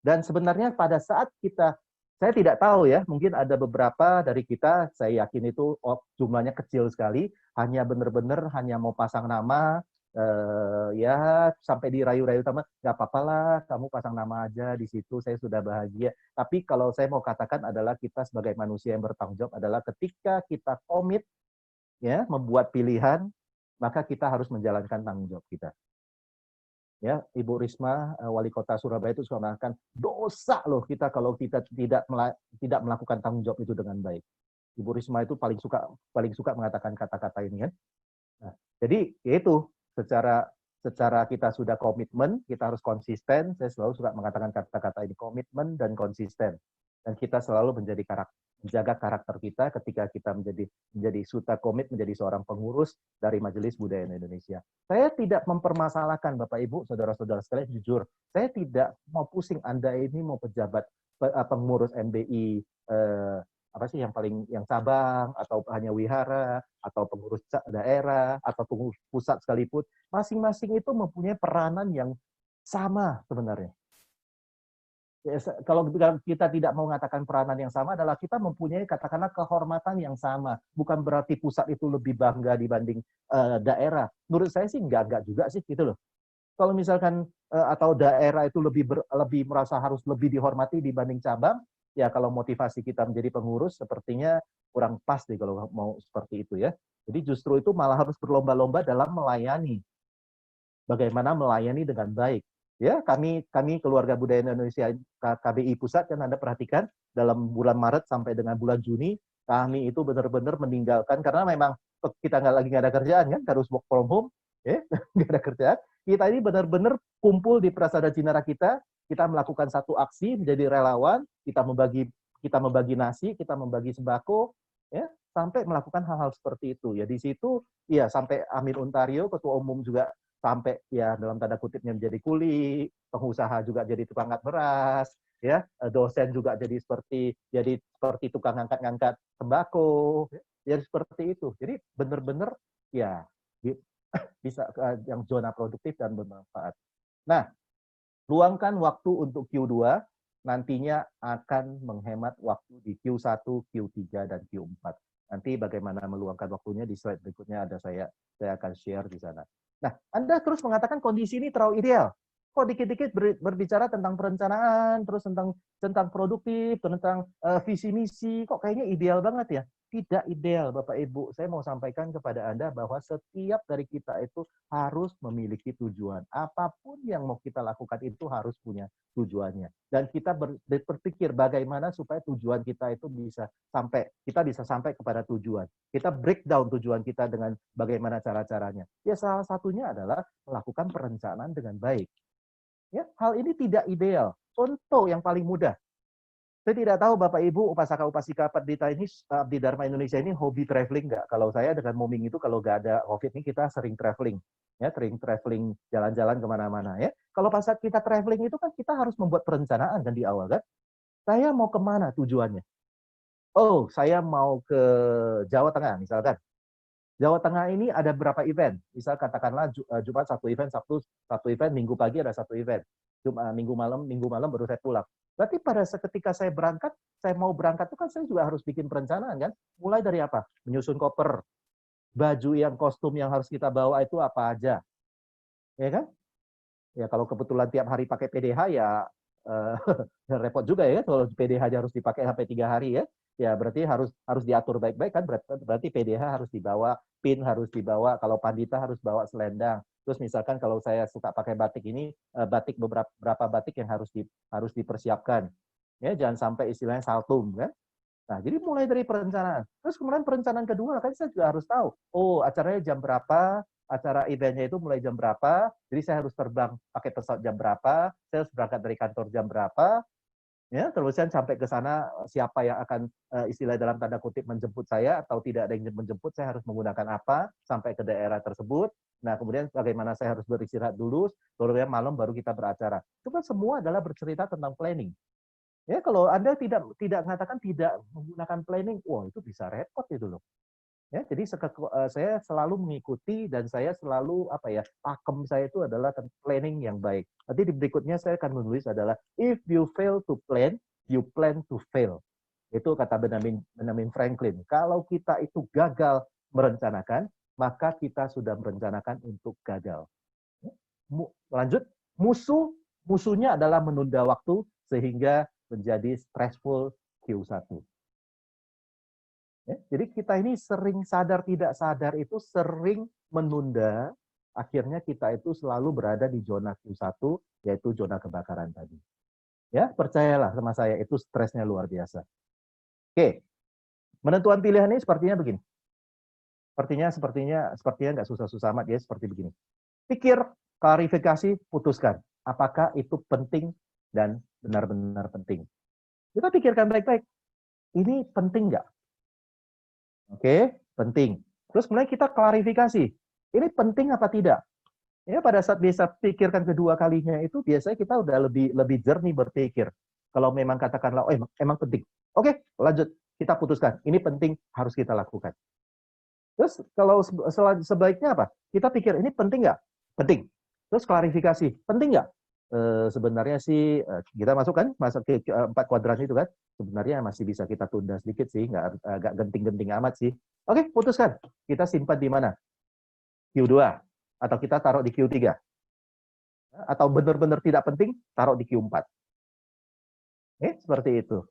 dan sebenarnya pada saat kita, saya tidak tahu ya, mungkin ada beberapa dari kita, saya yakin itu jumlahnya kecil sekali, hanya benar-benar hanya mau pasang nama, ya sampai dirayu-rayu teman, nggak apa-apa lah, kamu pasang nama aja di situ, saya sudah bahagia. Tapi kalau saya mau katakan adalah kita sebagai manusia yang bertanggung jawab adalah ketika kita komit, ya membuat pilihan, maka kita harus menjalankan tanggung jawab kita. Ya, Ibu Risma, Wali Kota Surabaya itu suka mengatakan dosa loh kita kalau kita tidak melakukan tanggung jawab itu dengan baik. Ibu Risma itu paling suka mengatakan kata-kata ini kan. Nah, jadi yaitu secara kita sudah komitmen, kita harus konsisten. Saya selalu suka mengatakan kata-kata ini, komitmen dan konsisten. Dan kita selalu menjaga karakter kita ketika kita menjadi suta komit menjadi seorang pengurus dari Majelis Budaya Indonesia. Saya tidak mempermasalahkan Bapak Ibu, saudara-saudara sekalian, jujur, saya tidak mau pusing Anda ini mau pejabat pengurus MBI apa sih yang cabang atau hanya wihara atau pengurus daerah atau pengurus pusat sekalipun, masing-masing itu mempunyai peranan yang sama sebenarnya. Ya, kalau kita tidak mau mengatakan peranan yang sama adalah kita mempunyai katakanlah kehormatan yang sama. Bukan berarti pusat itu lebih bangga dibanding daerah. Menurut saya sih enggak juga sih gitu loh. Kalau misalkan atau daerah itu lebih merasa harus lebih dihormati dibanding cabang, ya kalau motivasi kita menjadi pengurus sepertinya kurang pas deh kalau mau seperti itu ya. Jadi justru itu malah harus berlomba-lomba dalam melayani. Bagaimana melayani dengan baik. Ya, kami Keluarga Budaya Indonesia KBI Pusat kan Anda perhatikan dalam bulan Maret sampai dengan bulan Juni kami itu benar-benar meninggalkan karena memang kita nggak ada kerjaan kan, harus work from home, ya nggak ada kerjaan. Kita ini benar-benar kumpul di Prasada Cinara kita melakukan satu aksi menjadi relawan, kita membagi nasi, kita membagi sembako, ya sampai melakukan hal-hal seperti itu. Ya di situ, ya sampai Amin Untario Ketua Umum juga sampai ya dalam tanda kutipnya menjadi kuli, pengusaha juga jadi tukang angkat beras, ya dosen juga jadi seperti tukang ngangkat sembako, ya seperti itu. Jadi benar-benar ya bisa yang zona produktif dan bermanfaat. Nah, luangkan waktu untuk Q2, nantinya akan menghemat waktu di Q1, Q3, dan Q4. Nanti bagaimana meluangkan waktunya di slide berikutnya ada saya akan share di sana. Nah, Anda terus mengatakan kondisi ini terlalu ideal. Kok dikit-dikit berbicara tentang perencanaan, terus tentang produktif, tentang visi misi, kok kayaknya ideal banget ya? Tidak ideal, Bapak Ibu. Saya mau sampaikan kepada Anda bahwa setiap dari kita itu harus memiliki tujuan. Apapun yang mau kita lakukan itu harus punya tujuannya. Dan kita berpikir bagaimana supaya tujuan kita itu bisa sampai kepada tujuan. Kita breakdown tujuan kita dengan bagaimana cara-caranya. Ya salah satunya adalah melakukan perencanaan dengan baik. Ya, hal ini tidak ideal. Contoh yang paling mudah. Saya tidak tahu Bapak Ibu upasaka-upasika pendeta ini Abdi Dharma Indonesia ini hobi traveling nggak? Kalau saya dengan Moming itu kalau nggak ada COVID ini kita sering traveling, ya sering traveling jalan-jalan kemana-mana ya. Kalau pas saat kita traveling itu kan kita harus membuat perencanaan kan di awal kan. Saya mau kemana tujuannya? Oh, saya mau ke Jawa Tengah misalkan. Jawa Tengah ini ada berapa event? Misal katakanlah Jumat satu event, Sabtu satu event, Minggu pagi ada satu event. Minggu malam baru saya pulang. Berarti pada ketika saya mau berangkat itu kan saya juga harus bikin perencanaan kan. Mulai dari apa? Menyusun koper, baju yang kostum yang harus kita bawa itu apa aja. Ya kan? Ya kalau kebetulan tiap hari pakai PDH ya repot juga ya kalau PDH harus dipakai sampai 3 hari ya. Ya berarti harus diatur baik-baik kan, berarti PDH harus dibawa, pin harus dibawa, kalau pandita harus bawa selendang. Terus misalkan kalau saya suka pakai batik ini, batik beberapa batik yang harus dipersiapkan. Ya, jangan sampai istilahnya saltum kan. Nah, jadi mulai dari perencanaan. Terus kemudian perencanaan kedua kan saya juga harus tahu, oh acaranya jam berapa, acara eventnya itu mulai jam berapa, jadi saya harus terbang pakai pesawat jam berapa, saya harus berangkat dari kantor jam berapa, ya terusan sampai ke sana siapa yang akan istilah dalam tanda kutip menjemput saya atau tidak ada yang menjemput, saya harus menggunakan apa sampai ke daerah tersebut. Nah kemudian bagaimana saya harus beristirahat dulu, kemudian malam baru kita beracara. Itu kan semua adalah bercerita tentang planning. Ya, kalau Anda tidak mengatakan tidak menggunakan planning, wah itu bisa repot itu loh. Ya, jadi saya selalu mengikuti dan saya selalu pakem saya itu adalah planning yang baik. Nanti di berikutnya saya akan menulis adalah if you fail to plan, you plan to fail. Itu kata Benjamin Franklin. Kalau kita itu gagal merencanakan, maka kita sudah merencanakan untuk gagal. Lanjut, musuhnya adalah menunda waktu sehingga menjadi stressful Q1. Ya, jadi kita ini sering sadar tidak sadar itu sering menunda, akhirnya kita itu selalu berada di zona Q1, yaitu zona kebakaran tadi. Ya, percayalah sama saya, itu stresnya luar biasa. Oke, menentuan pilihan ini sepertinya begini. Sepertinya nggak susah-susah amat ya, seperti begini. Pikir, klarifikasi, putuskan. Apakah itu penting dan benar-benar penting. Kita pikirkan baik-baik. Ini penting nggak? Oke, penting. Terus kemudian kita klarifikasi. Ini penting apa tidak? Ya, pada saat bisa pikirkan kedua kalinya itu biasanya kita udah lebih jernih berpikir. Kalau memang katakanlah, oh emang penting. Oke, lanjut. Kita putuskan. Ini penting, harus kita lakukan. Terus kalau sebaiknya apa? Kita pikir, ini penting nggak? Penting. Terus klarifikasi. Penting nggak? Sebenarnya sih kita masuk ke 4 kuadran itu kan, sebenarnya masih bisa kita tunda sedikit sih, nggak genting-genting amat sih. Oke, putuskan. Kita simpan di mana? Q2 atau kita taruh di Q3. Atau benar-benar tidak penting, taruh di Q4. Seperti itu.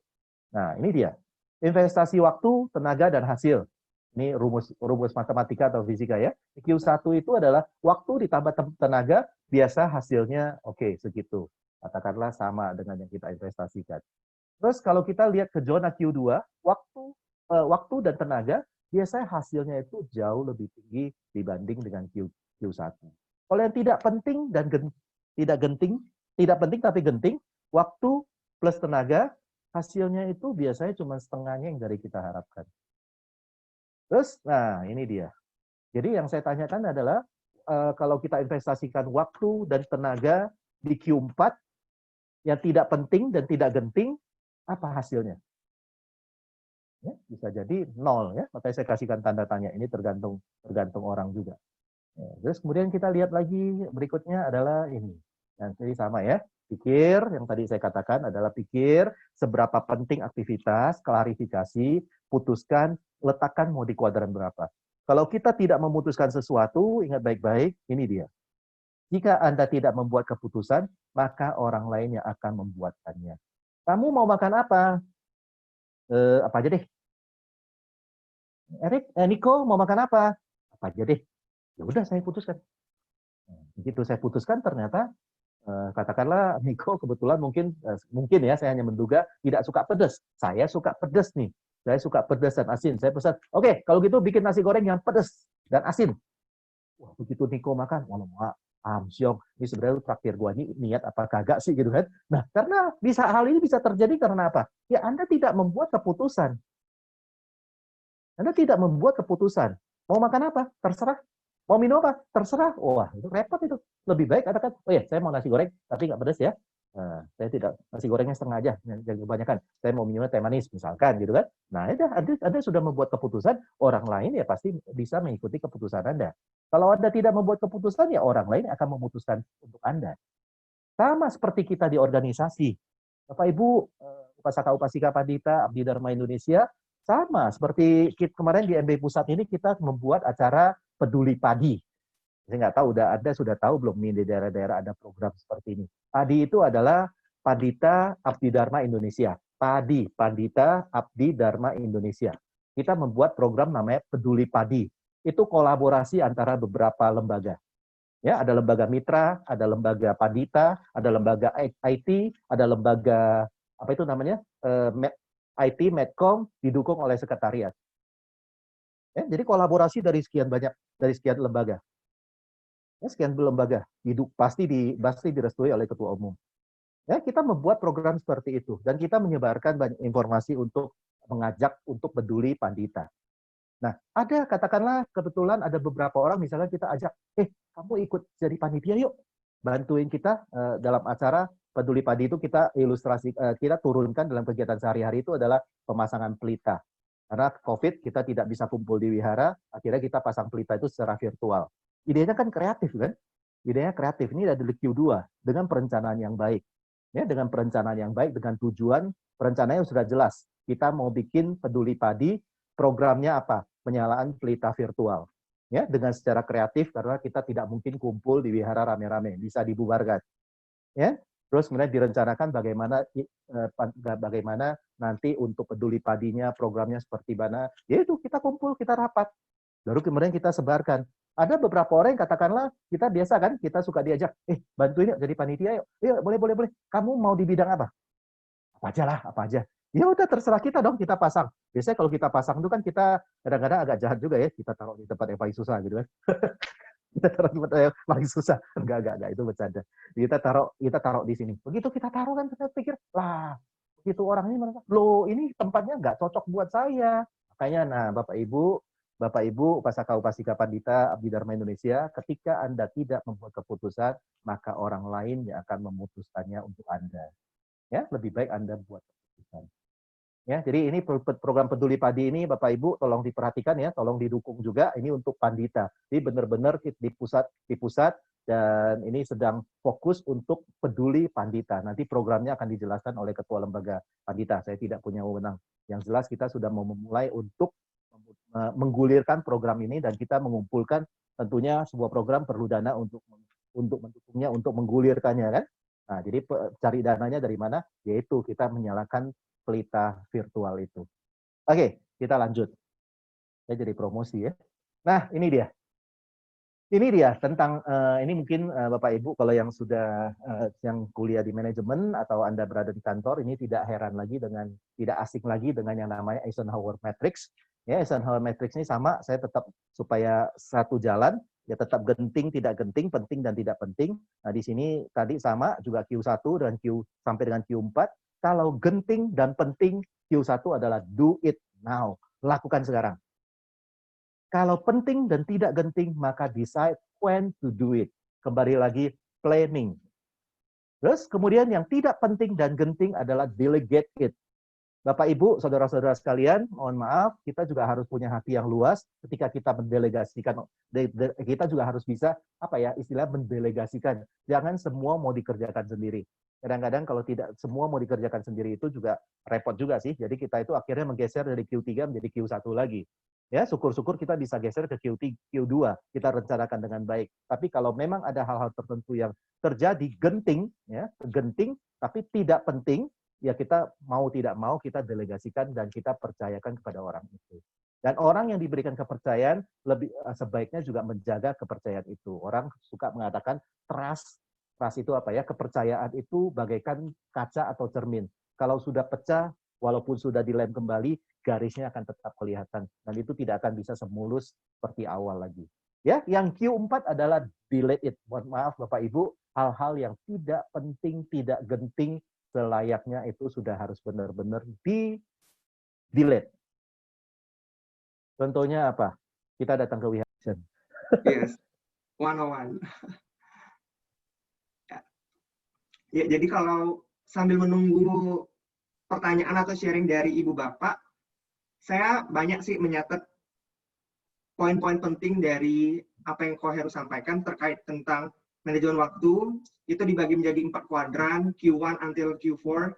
Nah, ini dia. Investasi waktu, tenaga, dan hasil. Ini rumus matematika atau fisika ya. Q1 itu adalah waktu ditambah tenaga, biasa hasilnya oke, segitu. Katakanlah sama dengan yang kita investasikan. Terus kalau kita lihat ke zona Q2, waktu dan tenaga, biasanya hasilnya itu jauh lebih tinggi dibanding dengan Q1. Kalau yang tidak penting dan tidak penting tapi genting, waktu plus tenaga, hasilnya itu biasanya cuma setengahnya yang dari kita harapkan. Terus, nah ini dia. Jadi yang saya tanyakan adalah, kalau kita investasikan waktu dan tenaga di Q4, yang tidak penting dan tidak genting, apa hasilnya? Ya, bisa jadi 0 ya. Makanya saya kasihkan tanda tanya. Ini tergantung orang juga. Ya, terus kemudian kita lihat lagi berikutnya adalah ini. Nanti sama ya. Pikir, yang tadi saya katakan adalah pikir seberapa penting aktivitas, klarifikasi, putuskan, letakkan mau di kuadran berapa. Kalau kita tidak memutuskan sesuatu, ingat baik-baik, ini dia. Jika Anda tidak membuat keputusan, maka orang lain yang akan membuatkannya. Kamu mau makan apa? Apa aja deh. Niko mau makan apa? Apa aja deh. Ya udah saya putuskan. Begitu saya putuskan ternyata katakanlah Niko kebetulan mungkin ya saya hanya menduga tidak suka pedas. Saya suka pedas nih. Saya suka pedas dan asin. Saya pesan, oke, kalau gitu bikin nasi goreng yang pedas dan asin. Wah, begitu Niko makan, wah, Amsyong, ini sebenarnya traktir gua ini niat apa kagak sih gitu kan. Nah, karena hal ini bisa terjadi karena apa? Ya Anda tidak membuat keputusan. Anda tidak membuat keputusan. Mau makan apa? Terserah. Mau minum apa? Terserah. Wah, itu repot itu. Lebih baik katakan, oh ya, saya mau nasi goreng, tapi nggak pedas ya. Nah, saya tidak, nasi gorengnya setengah aja, jangan kebanyakan. Saya mau minumnya teh manis, misalkan gitu kan. Nah, Anda sudah membuat keputusan, orang lain ya pasti bisa mengikuti keputusan Anda. Kalau Anda tidak membuat keputusan, ya orang lain akan memutuskan untuk Anda. Sama seperti kita di organisasi. Bapak Ibu, Upasaka-Upasika Pandita, Abdi Dharma Indonesia, sama seperti kemarin di MB Pusat ini kita membuat acara peduli padi. Saya nggak tahu, Anda sudah tahu belum nih di daerah-daerah ada program seperti ini. Padi itu adalah Pandita Abdi Dharma Indonesia. Padi, Pandita Abdi Dharma Indonesia. Kita membuat program namanya Peduli Padi. Itu kolaborasi antara beberapa lembaga. Ya, ada lembaga mitra, ada lembaga Pandita, ada lembaga IT, ada lembaga apa itu namanya? IT, Medcom, didukung oleh sekretariat. Ya, jadi kolaborasi dari sekian lembaga. Ya, sekian lembaga, pasti direstui oleh ketua umum. Ya, kita membuat program seperti itu dan kita menyebarkan banyak informasi untuk mengajak untuk peduli Pandita. Nah, katakanlah kebetulan ada beberapa orang misalnya kita ajak, kamu ikut jadi panitia yuk, bantuin kita dalam acara peduli padi itu kita ilustrasi, kita turunkan dalam kegiatan sehari-hari itu adalah pemasangan pelita. Karena COVID kita tidak bisa kumpul di wihara, akhirnya kita pasang pelita itu secara virtual. Idenya kan kreatif kan? Idenya kreatif. Ini dari Q2 dengan perencanaan yang baik. Ya, dengan perencanaan yang baik, dengan tujuan, perencanaannya sudah jelas. Kita mau bikin peduli padi, programnya apa? Penyalaan pelita virtual. Ya, dengan secara kreatif karena kita tidak mungkin kumpul di wihara rame-rame, bisa dibubarkan. Ya, terus kemudian direncanakan bagaimana nanti untuk peduli padinya, programnya seperti mana. Yaitu kita kumpul, kita rapat. Baru kemudian kita sebarkan. Ada beberapa orang yang katakanlah, kita biasa kan, kita suka diajak, bantuin yuk jadi panitia yuk. Yuk, boleh. Kamu mau di bidang apa? Apa aja lah, apa aja. Ya udah terserah kita dong, kita pasang. Biasanya kalau kita pasang itu kan kita kadang-kadang agak jahat juga ya, kita taruh di tempat yang paling susah gitu kan. Kita taruh di tempat yang paling susah. Enggak, itu bercanda. Kita taruh di sini. Begitu kita taruh kan, kita pikir, lah, begitu orang ini merasa, loh ini tempatnya nggak cocok buat saya. Makanya, nah Bapak Ibu, Upasaka Upasika Pandita Abdi Dharma Indonesia, ketika Anda tidak membuat keputusan, maka orang lain yang akan memutuskannya untuk Anda. Ya, lebih baik Anda buat keputusan. Ya, jadi ini program peduli padi ini Bapak Ibu tolong diperhatikan ya, tolong didukung juga ini untuk Pandita. Jadi benar-benar di pusat dan ini sedang fokus untuk peduli Pandita. Nanti programnya akan dijelaskan oleh Ketua Lembaga Pandita. Saya tidak punya wewenang. Yang jelas kita sudah mau memulai untuk menggulirkan program ini dan kita mengumpulkan tentunya sebuah program perlu dana untuk mendukungnya, untuk menggulirkannya kan. Nah, jadi cari dananya dari mana? Yaitu kita menyalakan pelita virtual itu. Oke, kita lanjut. Saya jadi promosi ya. Nah, ini dia. Ini dia tentang ini mungkin Bapak Ibu kalau yang sudah yang kuliah di manajemen atau Anda berada di kantor ini tidak asing lagi dengan yang namanya Eisenhower Matrix. Ya, Eisenhower Matrix ini sama, saya tetap supaya satu jalan, ya tetap genting, tidak genting, penting dan tidak penting. Nah, di sini tadi sama juga Q1 dan sampai dengan Q4. Kalau genting dan penting, Q1 adalah do it now. Lakukan sekarang. Kalau penting dan tidak genting, maka decide when to do it. Kembali lagi, planning. Terus kemudian yang tidak penting dan genting adalah delegate it. Bapak, Ibu, saudara-saudara sekalian, mohon maaf, kita juga harus punya hati yang luas ketika kita mendelegasikan. Kita juga harus bisa, mendelegasikan. Jangan semua mau dikerjakan sendiri. Kadang-kadang kalau tidak semua mau dikerjakan sendiri itu juga repot juga sih. Jadi kita itu akhirnya menggeser dari Q3 menjadi Q1 lagi. Ya, syukur-syukur kita bisa geser ke Q2. Kita rencanakan dengan baik. Tapi kalau memang ada hal-hal tertentu yang terjadi genting, tapi tidak penting, ya kita mau tidak mau kita delegasikan dan kita percayakan kepada orang itu. Dan orang yang diberikan kepercayaan sebaiknya juga menjaga kepercayaan itu. Orang suka mengatakan trust itu apa ya? Kepercayaan itu bagaikan kaca atau cermin. Kalau sudah pecah, walaupun sudah dilem kembali, garisnya akan tetap kelihatan dan itu tidak akan bisa semulus seperti awal lagi. Ya, yang Q4 adalah delete it. Mohon maaf Bapak Ibu, hal-hal yang tidak penting, tidak genting selayaknya itu sudah harus benar-benar di-delete. Contohnya apa? Kita datang ke Wihara. Yes, 101. Ya, jadi kalau sambil menunggu pertanyaan atau sharing dari Ibu Bapak, saya banyak sih menyatat poin-poin penting dari apa yang Koheru sampaikan terkait tentang manajemen waktu. Itu dibagi menjadi 4 kuadran, Q1 until Q4,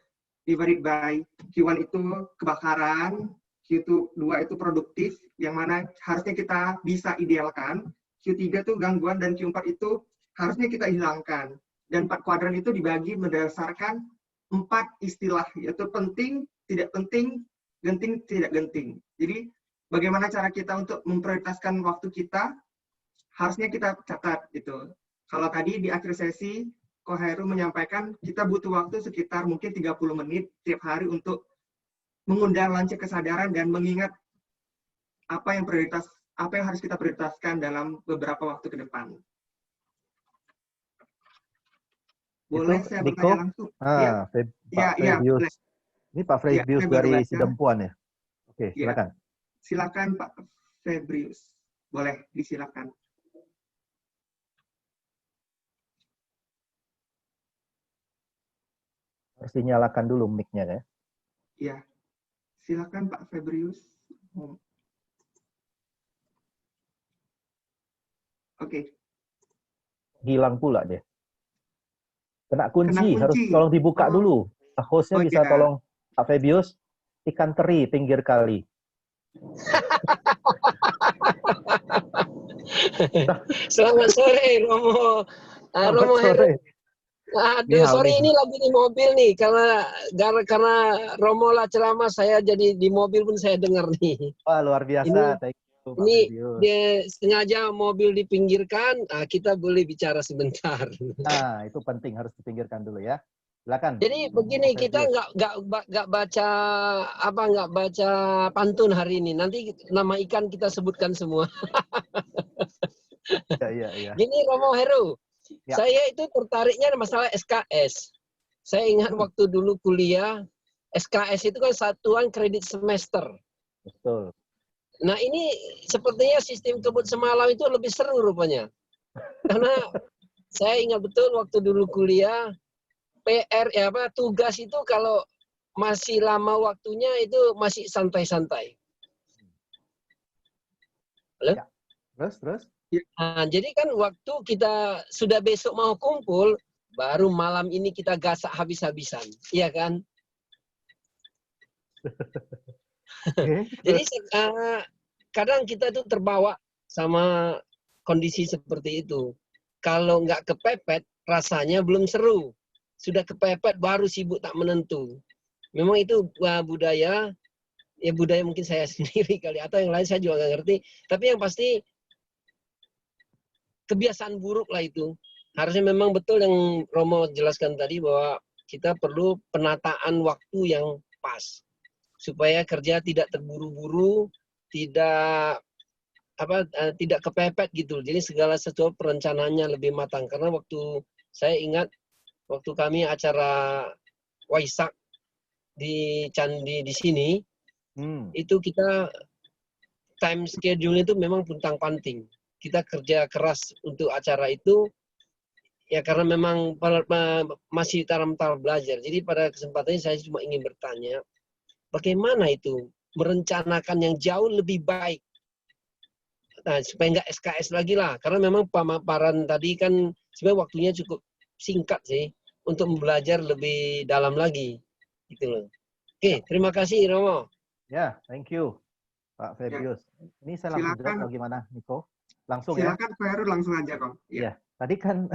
divided by Q1 itu kebakaran, Q2 itu produktif, yang mana harusnya kita bisa idealkan, Q3 itu gangguan, dan Q4 itu harusnya kita hilangkan. Dan 4 kuadran itu dibagi berdasarkan 4 istilah, yaitu penting, tidak penting, genting, tidak genting. Jadi bagaimana cara kita untuk memprioritaskan waktu kita, harusnya kita catat gitu. Kalau tadi di akhir sesi, Koheru menyampaikan kita butuh waktu sekitar mungkin 30 menit tiap hari untuk mengundang lancip kesadaran dan mengingat apa yang harus kita prioritaskan dalam beberapa waktu ke depan. Boleh itu, saya Niko? bertanya langsung? Pak Frebius. Ini Pak Frebius dari Sidempuan ya? Oke, silakan. Silakan Pak Febrius. Boleh disilakan. Harus dinyalakan dulu mic-nya ya. Ya, silakan Pak Febrius. Oke. Hilang pula deh. Kena Kena kunci, harus kunci. tolong dibuka Oh, dulu. Hostnya oh bisa ya. tolong Pak Febius, ikan teri pinggir kali. Selamat sore Romo. Selamat Romo Heru. sore. Ni Aduh, hao, sorry ni ini hao. lagi di mobil nih karena Romo lah ceramah, saya jadi di mobil pun saya dengar nih. Wah, luar biasa. Ini Thank you, Pak ini Febius. dia sengaja mobil dipinggirkan, kita boleh bicara sebentar. Nah, itu penting, harus dipinggirkan dulu ya. Silakan. Jadi begini, Pak kita Febius. nggak baca pantun hari ini. Nanti nama ikan kita sebutkan semua. Iya. Gini Romo Heru, Ya. saya itu tertariknya masalah SKS. Saya ingat waktu dulu kuliah, SKS itu kan satuan kredit semester. Betul. Nah ini sepertinya sistem kebut semalam itu lebih seru rupanya. Karena saya ingat betul waktu dulu kuliah, PR tugas itu kalau masih lama waktunya itu masih santai-santai. Halo? Ya. Terus? Nah, jadi kan waktu kita sudah besok mau kumpul, baru malam ini kita gasak habis-habisan, iya kan? Okay. Jadi kadang kita itu terbawa sama kondisi seperti itu. Kalau nggak kepepet, rasanya belum seru. Sudah kepepet, baru sibuk tak menentu. Memang itu budaya, ya budaya mungkin saya sendiri kali, atau yang lain saya juga nggak ngerti. Tapi yang pasti, kebiasaan buruk lah itu. Harusnya memang betul yang Romo jelaskan tadi bahwa kita perlu penataan waktu yang pas supaya kerja tidak terburu-buru, tidak kepepet gitu. Jadi segala sesuatu perencanaannya lebih matang. Karena waktu saya ingat waktu kami acara Waisak di Candi di sini, itu kita time schedule itu memang puntang-panting. Kita kerja keras untuk acara itu, ya karena memang masih tahap belajar. Jadi pada kesempatan ini saya cuma ingin bertanya, bagaimana itu merencanakan yang jauh lebih baik? Nah, supaya nggak SKS lagi lah. Karena memang pemaparan tadi kan sebenarnya waktunya cukup singkat sih untuk belajar lebih dalam lagi. Gitu loh. Oke, terima kasih Romo. Ya, thank you, Pak Febius. Ini saya langsung jawab atau gimana, Niko? Langsung ya? Silakan Pak Heru, langsung aja kok. Ya, tadi kan,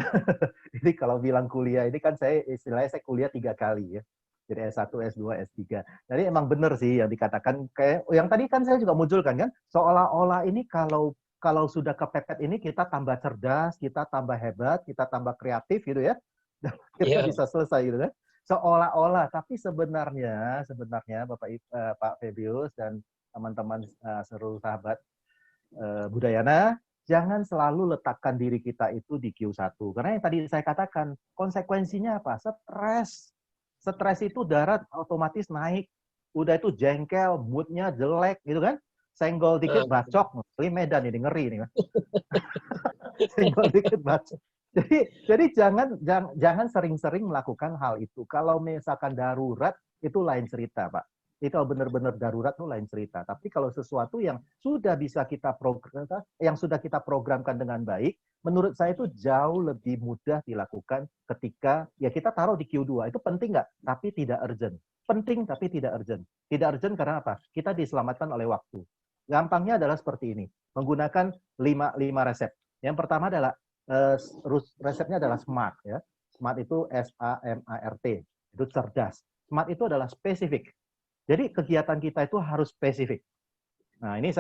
ini kalau bilang kuliah, ini kan istilahnya saya kuliah 3 kali ya. Jadi S1, S2, S3. Jadi emang benar sih yang dikatakan, kayak yang tadi kan saya juga munculkan kan, seolah-olah ini kalau sudah kepepet ini kita tambah cerdas, kita tambah hebat, kita tambah kreatif gitu ya. Dan kita bisa selesai gitu kan. Seolah-olah, tapi sebenarnya Pak Febius dan teman-teman seluruh sahabat Budayana, jangan selalu letakkan diri kita itu di Q1. Karena yang tadi saya katakan, konsekuensinya apa? Stres. Stres itu darah otomatis naik. Udah itu jengkel, moodnya jelek, gitu kan? Senggol dikit bacok. Ini Medan ini, ngeri ini. Senggol dikit bacok. Jadi jangan sering-sering melakukan hal itu. Kalau misalkan darurat, itu lain cerita, Pak. Itu benar-benar darurat itu lain cerita. Tapi kalau sesuatu yang sudah bisa kita programkan dengan baik, menurut saya itu jauh lebih mudah dilakukan ketika ya kita taruh di Q2. Itu penting nggak? Tapi tidak urgent. Penting tapi tidak urgent. Tidak urgent karena apa? Kita diselamatkan oleh waktu. Gampangnya adalah seperti ini. Menggunakan 5 resep. Yang pertama adalah resepnya adalah SMART ya. SMART itu SAMART. Itu cerdas. SMART itu adalah spesifik. Jadi kegiatan kita itu harus spesifik. Nah, ini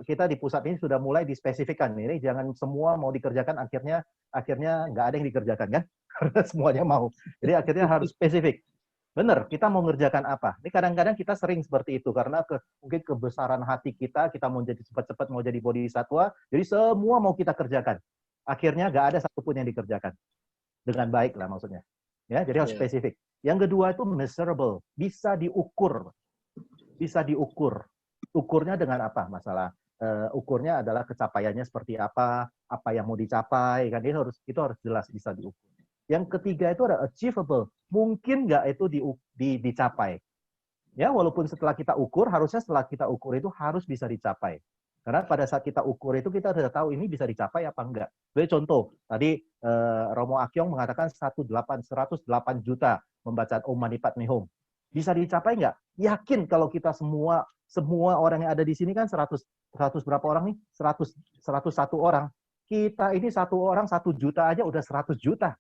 kita di pusat ini sudah mulai dispesifikkan. Ini jangan semua mau dikerjakan, akhirnya nggak ada yang dikerjakan kan? Karena semuanya mau. Jadi akhirnya harus spesifik. Benar, kita mau ngerjakan apa? Ini kadang-kadang kita sering seperti itu karena mungkin kebesaran hati kita mau jadi cepat-cepat mau jadi bodhisatwa, jadi semua mau kita kerjakan. Akhirnya nggak ada satupun yang dikerjakan dengan baik lah maksudnya. Ya, jadi harus spesifik. Yang kedua itu measurable, bisa diukur. Bisa diukur. Ukurnya dengan apa? Masalah ukurnya adalah kecapaiannya seperti apa yang mau dicapai kan itu harus jelas bisa diukur. Yang ketiga itu ada achievable. Mungkin nggak itu dicapai. Ya, walaupun setelah kita ukur, harusnya setelah kita ukur itu harus bisa dicapai. Karena pada saat kita ukur itu kita sudah tahu ini bisa dicapai apa enggak. Jadi contoh, tadi Romo Akyong mengatakan 108 juta membaca Om Mani Padme Hum. Bisa dicapai nggak? Yakin kalau kita semua orang yang ada di sini kan 100 berapa orang nih? 101 orang. Kita ini satu orang 1 juta aja udah 100 juta.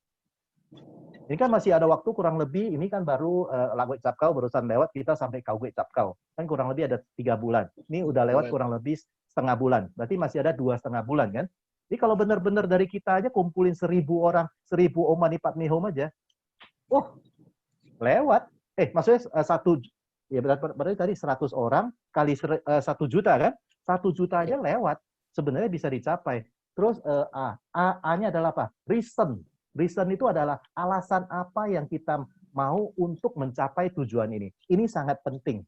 Ini kan masih ada waktu kurang lebih, ini kan baru Lagwe Capkau barusan lewat, kita sampai Kagwe Capkau. Kan kurang lebih ada 3 bulan. Ini udah lewat kurang lebih setengah bulan. Berarti masih ada 2,5 bulan kan? Jadi kalau benar-benar dari kita aja kumpulin 1.000 orang, 1.000 Om Mani Padme Hum aja, lewat. Maksudnya berarti tadi 100 orang kali 1 juta kan? 1 juta aja lewat. Sebenarnya bisa dicapai. Terus A-nya adalah apa? Reason. Reason itu adalah alasan apa yang kita mau untuk mencapai tujuan ini. Ini sangat penting.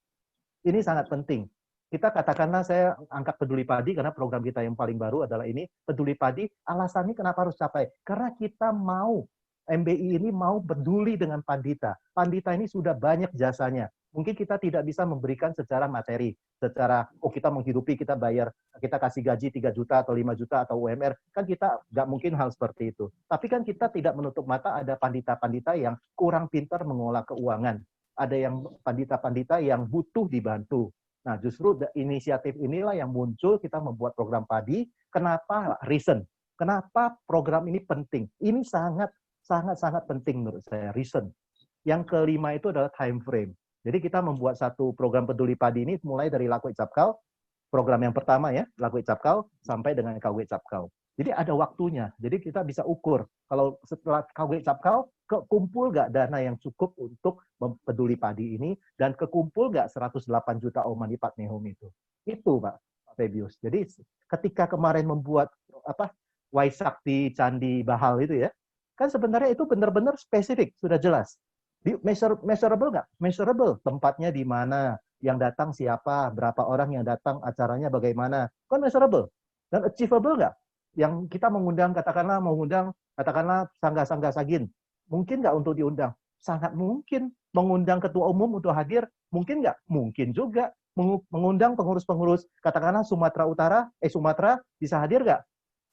Ini sangat penting. Kita katakanlah saya angkat Peduli Padi karena program kita yang paling baru adalah ini. Peduli Padi, alasannya kenapa harus capai? Karena kita mau, MBI ini mau peduli dengan Pandita. Pandita ini sudah banyak jasanya. Mungkin kita tidak bisa memberikan secara materi, secara kita menghidupi, kita bayar, kita kasih gaji 3 juta atau 5 juta atau UMR, kan kita nggak mungkin hal seperti itu. Tapi kan kita tidak menutup mata ada pandita-pandita yang kurang pintar mengolah keuangan. Ada yang pandita-pandita yang butuh dibantu. Nah, justru inisiatif inilah yang muncul, kita membuat program padi. Kenapa? Reason. Kenapa program ini penting? Ini sangat penting menurut saya, reason. Yang kelima itu adalah time frame. Jadi kita membuat satu program Peduli Padi ini mulai dari Lagwe Capkau, program yang pertama ya, Lagwe Capkau sampai dengan Kagwe Capkau. Jadi ada waktunya. Jadi kita bisa ukur kalau setelah Kagwe Capkau kekumpul nggak dana yang cukup untuk Peduli Padi ini dan kekumpul nggak 108 juta Om Mani Padme Hum itu. Itu Pak Febius. Jadi ketika kemarin membuat Waisak di Candi Bahal itu ya, kan sebenarnya itu benar-benar spesifik, sudah jelas. Measurable nggak? Measurable. Tempatnya di mana, yang datang siapa, berapa orang yang datang, acaranya bagaimana. Kan measurable. Dan achievable nggak? Yang kita mengundang, katakanlah Sangga Sagin. Mungkin nggak untuk diundang? Sangat mungkin. Mengundang ketua umum untuk hadir, mungkin nggak? Mungkin juga. Mengundang pengurus-pengurus, katakanlah Sumatera bisa hadir nggak?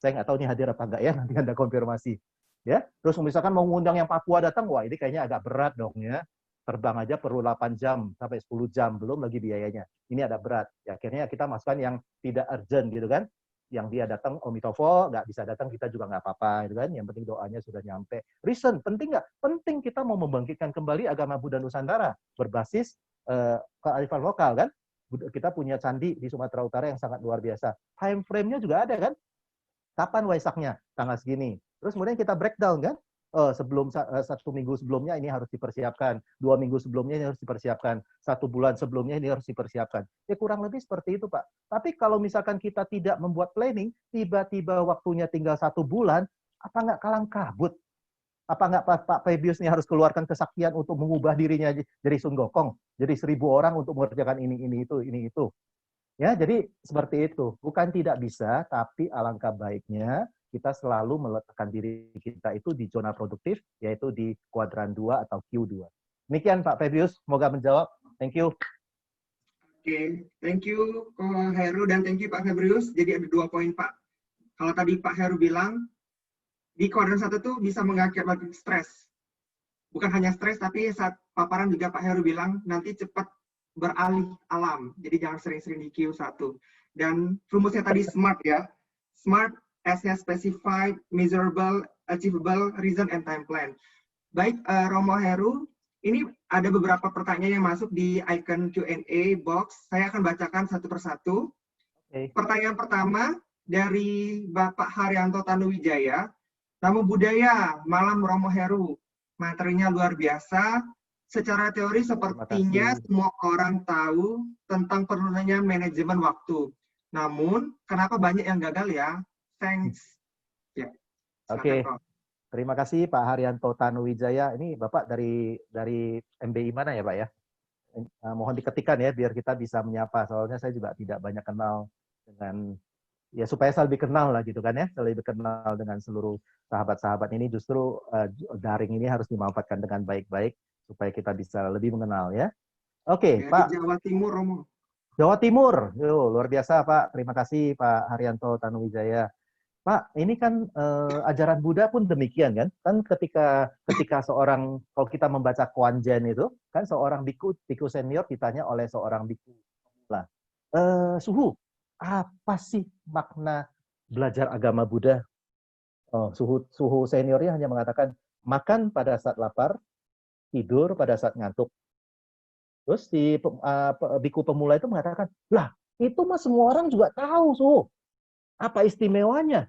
Saya nggak tahu ini hadir apa nggak ya, nanti Anda konfirmasi. Ya, terus misalkan mau ngundang yang Papua datang, wah ini kayaknya agak berat dong ya. Terbang aja perlu 8 jam sampai 10 jam, belum lagi biayanya. Ini ada berat. Ya, akhirnya kita masukkan yang tidak urgent gitu kan. Yang dia datang Omitofo, nggak bisa datang kita juga nggak apa-apa gitu kan. Yang penting doanya sudah nyampe. Reason, penting nggak? Penting kita mau membangkitkan kembali agama Buddha Nusantara berbasis kearifan lokal kan. Kita punya candi di Sumatera Utara yang sangat luar biasa. Time frame-nya juga ada kan. Kapan Waisaknya? Tanggal segini. Terus kemudian kita breakdown kan, sebelum 1 minggu sebelumnya ini harus dipersiapkan, 2 minggu sebelumnya ini harus dipersiapkan, 1 bulan sebelumnya ini harus dipersiapkan. Ya kurang lebih seperti itu Pak. Tapi kalau misalkan kita tidak membuat planning, tiba-tiba waktunya tinggal 1 bulan, apa nggak kalang kabut? Apa nggak Pak Febius ini harus keluarkan kesaktian untuk mengubah dirinya jadi Sun Gokong, jadi 1.000 orang untuk mengerjakan ini itu. Ya, jadi seperti itu. Bukan tidak bisa, tapi alangkah baiknya kita selalu meletakkan diri kita itu di zona produktif, yaitu di kuadran 2 atau Q2. Demikian Pak Febius, semoga menjawab. Thank you. Oke, thank you Heru dan thank you Pak Febrius. Jadi ada 2 poin Pak. Kalau tadi Pak Heru bilang, di kuadran 1 tuh bisa mengakibatkan stres. Bukan hanya stres, tapi saat paparan juga Pak Heru bilang, nanti cepat beralih alam. Jadi jangan sering-sering di Q1. Dan rumusnya tadi SMART ya. SMART, S-nya specified, measurable, achievable, reason, and time plan. Baik, Romo Heru, ini ada beberapa pertanyaan yang masuk di icon Q&A box. Saya akan bacakan satu persatu. Okay. Pertanyaan pertama dari Bapak Haryanto Tanuwijaya. Namo Buddhaya, malam Romo Heru. Materinya luar biasa. Secara teori sepertinya semua orang tahu tentang perlunya manajemen waktu. Namun, kenapa banyak yang gagal ya? Thanks. Ya. Oke. Terima kasih Pak Haryanto Tanuwijaya. Ini Bapak dari MBI mana ya Pak ya? Mohon diketikkan ya biar kita bisa menyapa. Soalnya saya juga tidak banyak kenal dengan, ya supaya saya lebih kenal lah gitu kan ya. Saya lebih kenal dengan seluruh sahabat-sahabat ini justru daring ini harus dimanfaatkan dengan baik-baik supaya kita bisa lebih mengenal ya. Oke, Dari Pak. Jawa Timur, Romo. Jawa Timur, yo, luar biasa Pak. Terima kasih Pak Haryanto Tanuwijaya. Pak, ini kan ajaran Buddha pun demikian kan? Kan ketika seorang, kalau kita membaca Kuan-Jen itu, kan seorang biku senior ditanya oleh seorang biku pemula, Suhu, apa sih makna belajar agama Buddha? Suhu seniornya hanya mengatakan, makan pada saat lapar, tidur pada saat ngantuk. Terus si biku pemula itu mengatakan, lah itu mah semua orang juga tahu, Suhu. Apa istimewanya?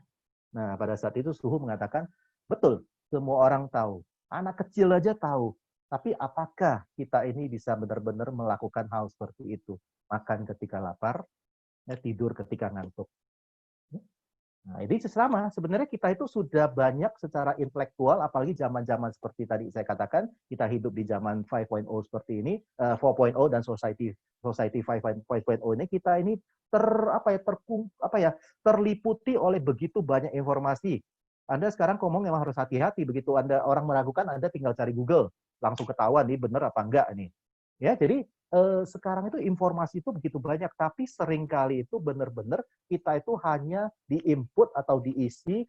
Nah, pada saat itu Suhu mengatakan, betul, semua orang tahu. Anak kecil aja tahu. Tapi apakah kita ini bisa benar-benar melakukan hal seperti itu? Makan ketika lapar, tidur ketika ngantuk. Nah, ini sama. Sebenarnya kita itu sudah banyak secara intelektual, apalagi zaman-zaman seperti tadi saya katakan, kita hidup di zaman 5.0 seperti ini, 4.0 dan society 5.0 ini, kita ini terliputi oleh begitu banyak informasi. Anda sekarang ngomong memang harus hati-hati, begitu Anda orang meragukan, Anda tinggal cari Google, langsung ketahuan nih benar apa enggak nih. Ya, jadi sekarang itu informasi itu begitu banyak, tapi seringkali itu benar-benar kita itu hanya di-input atau diisi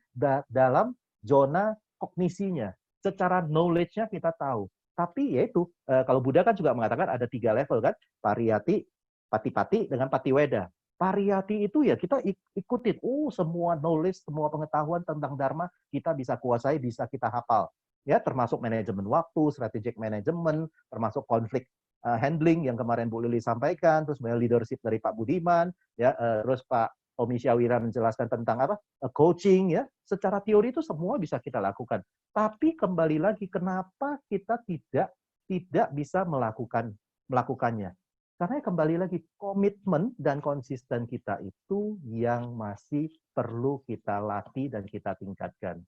dalam zona kognisinya. Secara knowledge-nya kita tahu. Tapi yaitu, kalau Buddha kan juga mengatakan ada 3 level kan, pariyati, pati-pati, dengan patiweda. Pariyati itu ya kita ikutin, semua knowledge, semua pengetahuan tentang Dharma kita bisa kuasai, bisa kita hafal. Ya, termasuk manajemen waktu, strategic management, termasuk konflik handling yang kemarin Bu Lili sampaikan, terus leadership dari Pak Budiman, ya, terus Pak Tommy Syawira menjelaskan tentang apa coaching, ya, secara teori itu semua bisa kita lakukan. Tapi kembali lagi, kenapa kita tidak bisa melakukannya? Karena kembali lagi komitmen dan konsisten kita itu yang masih perlu kita latih dan kita tingkatkan.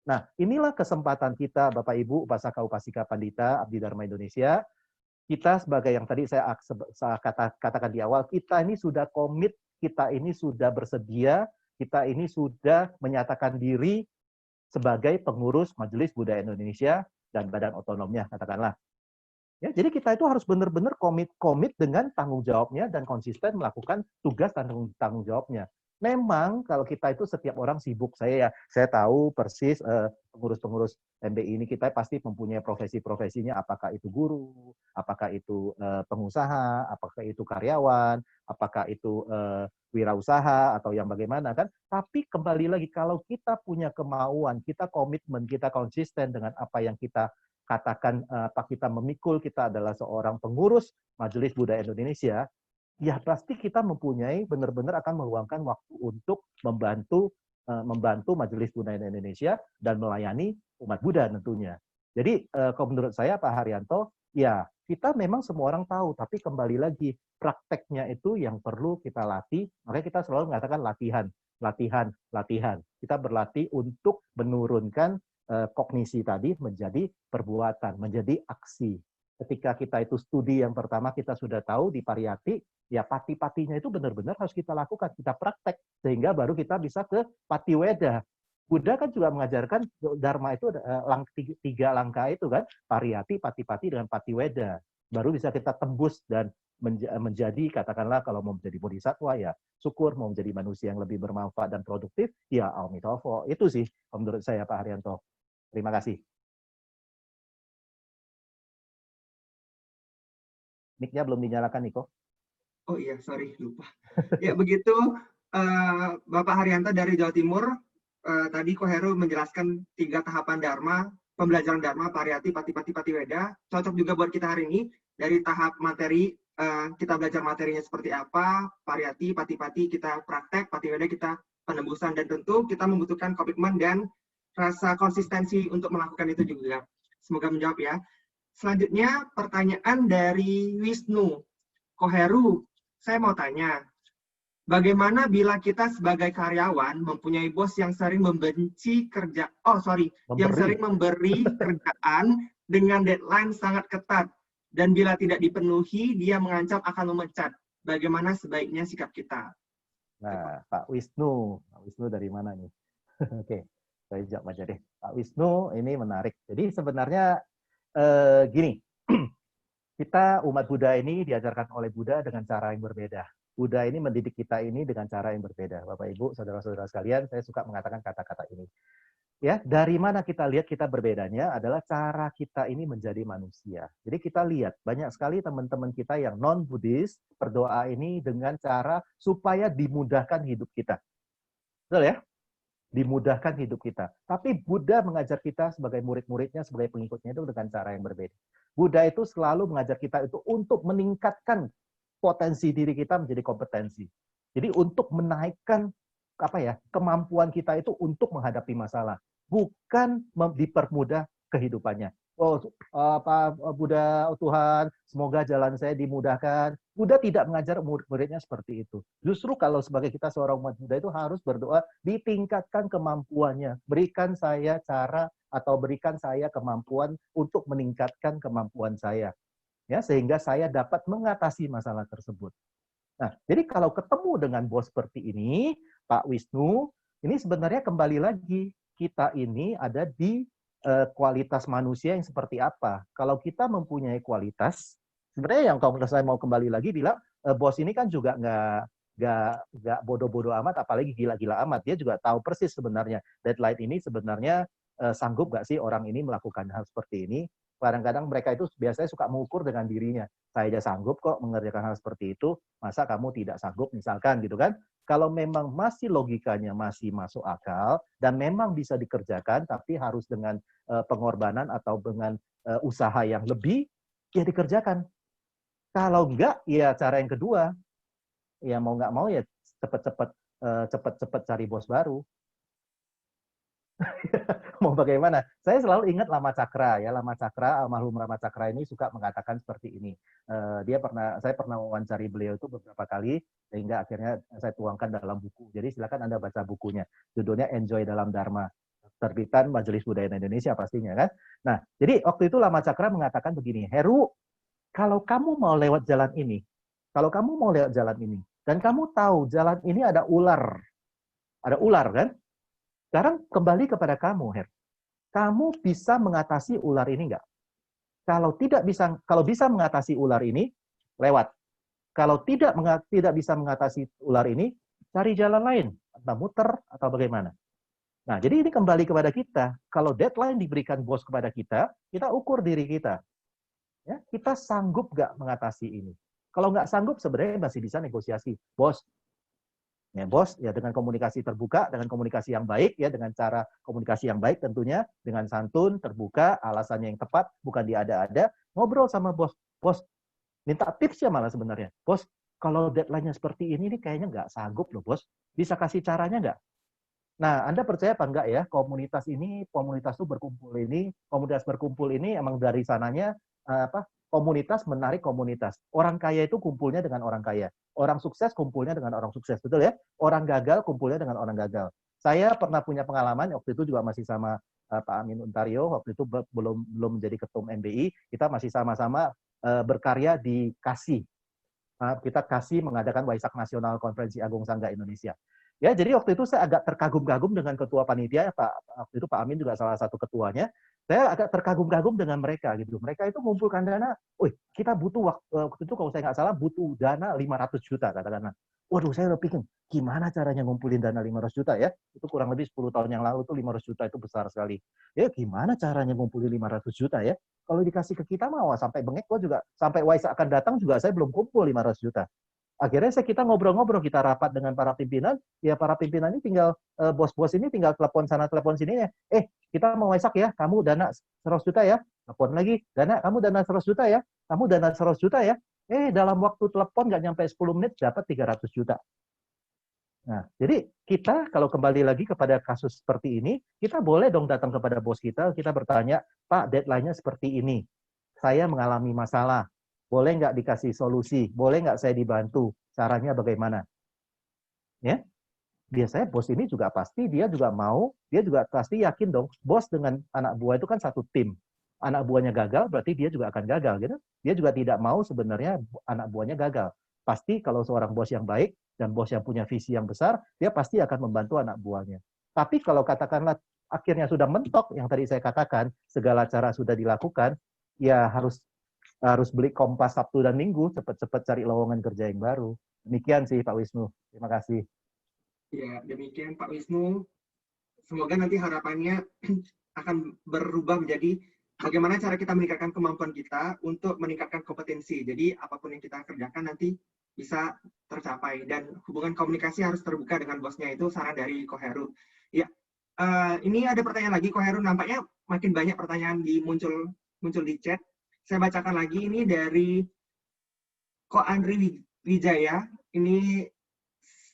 Nah, inilah kesempatan kita, Bapak Ibu, Upasaka Upasika Pandita Abdi Dharma Indonesia. Kita sebagai yang tadi saya katakan di awal, kita ini sudah komit, kita ini sudah bersedia, kita ini sudah menyatakan diri sebagai pengurus Majelis Buddha Indonesia dan badan otonomnya, katakanlah. Ya, jadi kita itu harus benar-benar komit dengan tanggung jawabnya dan konsisten melakukan tugas dan tanggung jawabnya. Memang kalau kita itu setiap orang sibuk, saya tahu persis pengurus-pengurus MBI ini kita pasti mempunyai profesi-profesinya, apakah itu guru, apakah itu pengusaha, apakah itu karyawan, apakah itu wirausaha atau yang bagaimana kan. Tapi kembali lagi kalau kita punya kemauan, kita komitmen, kita konsisten dengan apa yang kita katakan, apa kita memikul, kita adalah seorang pengurus Majelis Buddha Indonesia, ya pasti kita mempunyai benar-benar akan meluangkan waktu untuk membantu Majelis Buddha Indonesia dan melayani umat Buddha tentunya. Jadi kalau menurut saya Pak Haryanto, ya kita memang semua orang tahu, tapi kembali lagi prakteknya itu yang perlu kita latih. Makanya kita selalu mengatakan latihan. Kita berlatih untuk menurunkan kognisi tadi menjadi perbuatan, menjadi aksi. Ketika kita itu studi yang pertama kita sudah tahu di pariyati, ya pati-patinya itu benar-benar harus kita lakukan, kita praktek, sehingga baru kita bisa ke patiweda. Buddha kan juga mengajarkan Dharma itu 3 langkah itu kan, pariyati, pati-pati, dengan patiweda. Baru bisa kita tembus dan menjadi, katakanlah kalau mau menjadi bodhisattva, ya syukur, mau menjadi manusia yang lebih bermanfaat dan produktif, ya Amitofo. Itu sih menurut saya Pak Haryanto. Terima kasih. Mic-nya belum dinyalakan, Niko. Oh iya, sorry, lupa. Ya, begitu Bapak Haryanto dari Jawa Timur, tadi Ko Heru menjelaskan 3 tahapan Dharma, pembelajaran Dharma, pariyati, pati-pati, patiweda. Cocok juga buat kita hari ini. Dari tahap materi, kita belajar materinya seperti apa, pariyati, pati-pati kita praktek, patiweda kita penembusan, dan tentu kita membutuhkan komitmen dan rasa konsistensi untuk melakukan itu juga. Semoga menjawab ya. Selanjutnya pertanyaan dari Wisnu. Ko Heru, saya mau tanya, bagaimana bila kita sebagai karyawan mempunyai bos yang sering yang sering memberi kerjaan dengan deadline sangat ketat, dan bila tidak dipenuhi dia mengancam akan memecat. Bagaimana sebaiknya sikap kita? Nah, Pak Wisnu dari mana nih? Oke. Saya jawab aja deh. Pak Wisnu, ini menarik. Jadi sebenarnya gini, kita umat Buddha ini diajarkan oleh Buddha dengan cara yang berbeda. Buddha ini mendidik kita ini dengan cara yang berbeda. Bapak, Ibu, saudara-saudara sekalian, saya suka mengatakan kata-kata ini. Ya, dari mana kita lihat kita berbedanya adalah cara kita ini menjadi manusia. Jadi kita lihat banyak sekali teman-teman kita yang non-Buddhis berdoa ini dengan cara supaya dimudahkan hidup kita. Betul ya? Dimudahkan hidup kita. Tapi Buddha mengajar kita sebagai murid-muridnya, sebagai pengikutnya itu dengan cara yang berbeda. Buddha itu selalu mengajar kita itu untuk meningkatkan potensi diri kita menjadi kompetensi. Jadi untuk menaikkan kemampuan kita itu untuk menghadapi masalah, bukan dipermudah kehidupannya. Oh, Buddha, oh Tuhan, semoga jalan saya dimudahkan. Buddha tidak mengajar murid-muridnya seperti itu. Justru kalau sebagai kita seorang umat Buddha itu harus berdoa, ditingkatkan kemampuannya. Berikan saya cara atau berikan saya kemampuan untuk meningkatkan kemampuan saya. Ya, sehingga saya dapat mengatasi masalah tersebut. Nah, jadi kalau ketemu dengan bos seperti ini, Pak Wisnu, ini sebenarnya kembali lagi, kita ini ada di kualitas manusia yang seperti apa. Kalau kita mempunyai kualitas, sebenarnya yang kalau saya mau kembali lagi bilang, bos ini kan juga nggak bodoh-bodoh amat, apalagi gila-gila amat. Dia juga tahu persis sebenarnya deadline ini sebenarnya sanggup nggak sih orang ini melakukan hal seperti ini. Kadang-kadang mereka itu biasanya suka mengukur dengan dirinya. Saya aja sanggup kok mengerjakan hal seperti itu, masa kamu tidak sanggup misalkan gitu kan. Kalau memang masih logikanya masih masuk akal dan memang bisa dikerjakan tapi harus dengan pengorbanan atau dengan usaha yang lebih, ya dikerjakan. Kalau enggak, ya cara yang kedua, ya mau nggak mau ya cepet-cepet cari bos baru. Mau bagaimana? Saya selalu ingat Lama Cakra ya, Lama Cakra, almarhum Lama Cakra ini suka mengatakan seperti ini. Saya pernah mewawancari beliau itu beberapa kali sehingga akhirnya saya tuangkan dalam buku. Jadi silakan Anda baca bukunya. Judulnya Enjoy Dalam Dharma. Terbitan Majelis Budaya Indonesia pastinya kan. Nah, jadi waktu itu Lama Cakra mengatakan begini, Heru, kalau kamu mau lewat jalan ini, dan kamu tahu jalan ini ada ular kan? Sekarang kembali kepada kamu, Her. Kamu bisa mengatasi ular ini enggak? Kalau bisa mengatasi ular ini, lewat. Kalau tidak bisa mengatasi ular ini, cari jalan lain, entah muter atau bagaimana. Nah, jadi ini kembali kepada kita. Kalau deadline diberikan bos kepada kita ukur diri kita. Ya, kita sanggup nggak mengatasi ini? Kalau nggak sanggup, sebenarnya masih bisa negosiasi. Bos, ya dengan komunikasi terbuka, dengan komunikasi yang baik, ya dengan cara komunikasi yang baik tentunya, dengan santun, terbuka, alasannya yang tepat, bukan diada-ada, ngobrol sama bos. Bos, minta tips ya malah sebenarnya. Bos, kalau deadline-nya seperti ini, kayaknya nggak sanggup loh bos. Bisa kasih caranya nggak? Nah, Anda percaya apa enggak ya, komunitas berkumpul ini emang dari sananya komunitas menarik komunitas. Orang kaya itu kumpulnya dengan orang kaya. Orang sukses kumpulnya dengan orang sukses, betul ya? Orang gagal kumpulnya dengan orang gagal. Saya pernah punya pengalaman, waktu itu juga masih sama Pak Amin Untario, waktu itu belum menjadi ketum MBI, kita masih sama-sama berkarya di KASI. Kita KASI mengadakan Waisak Nasional Konferensi Agung Sangga Indonesia. Ya, jadi waktu itu saya agak terkagum-kagum dengan ketua panitia, waktu itu Pak Amin juga salah satu ketuanya. Saya agak terkagum-kagum dengan mereka gitu. Mereka itu mengumpulkan dana, kita butuh waktu itu kalau saya nggak salah butuh dana 500 juta katakanlah. Waduh, saya udah pikir gimana caranya ngumpulin dana 500 juta ya? Itu kurang lebih 10 tahun yang lalu tuh 500 juta itu besar sekali. Ya gimana caranya ngumpulin 500 juta ya? Kalau dikasih ke kita mau sampai bengek gua juga sampai Waisak akan datang juga saya belum kumpul 500 juta. Akhirnya kita ngobrol-ngobrol, kita rapat dengan para pimpinan, ya para pimpinan ini tinggal, bos-bos ini tinggal telepon sana, telepon sini ya, kita mau Waisak ya, kamu dana 100 juta ya, telepon lagi, kamu dana 100 juta ya, kamu dana 100 juta ya, dalam waktu telepon nggak nyampe 10 menit dapat 300 juta. Nah, jadi kita kalau kembali lagi kepada kasus seperti ini, kita boleh dong datang kepada bos kita bertanya, Pak, deadline-nya seperti ini, saya mengalami masalah, boleh nggak dikasih solusi? Boleh nggak saya dibantu? Caranya bagaimana? Ya, biasanya bos ini juga pasti dia juga pasti yakin dong. Bos dengan anak buah itu kan satu tim. Anak buahnya gagal, berarti dia juga akan gagal, gitu. Dia juga tidak mau sebenarnya anak buahnya gagal. Pasti kalau seorang bos yang baik dan bos yang punya visi yang besar, dia pasti akan membantu anak buahnya. Tapi kalau katakanlah akhirnya sudah mentok, yang tadi saya katakan, segala cara sudah dilakukan, ya harus beli Kompas Sabtu dan Minggu, cepat-cepat cari lowongan kerja yang baru. Demikian sih Pak Wisnu. Terima kasih. Ya, demikian Pak Wisnu. Semoga nanti harapannya akan berubah menjadi bagaimana cara kita meningkatkan kemampuan kita untuk meningkatkan kompetensi. Jadi apapun yang kita kerjakan nanti bisa tercapai. Dan hubungan komunikasi harus terbuka dengan bosnya, itu saran dari Ko Heru. Ya, ini ada pertanyaan lagi Ko Heru. Nampaknya makin banyak pertanyaan muncul di chat. Saya bacakan lagi, ini dari Ko Andri Wijaya. Ini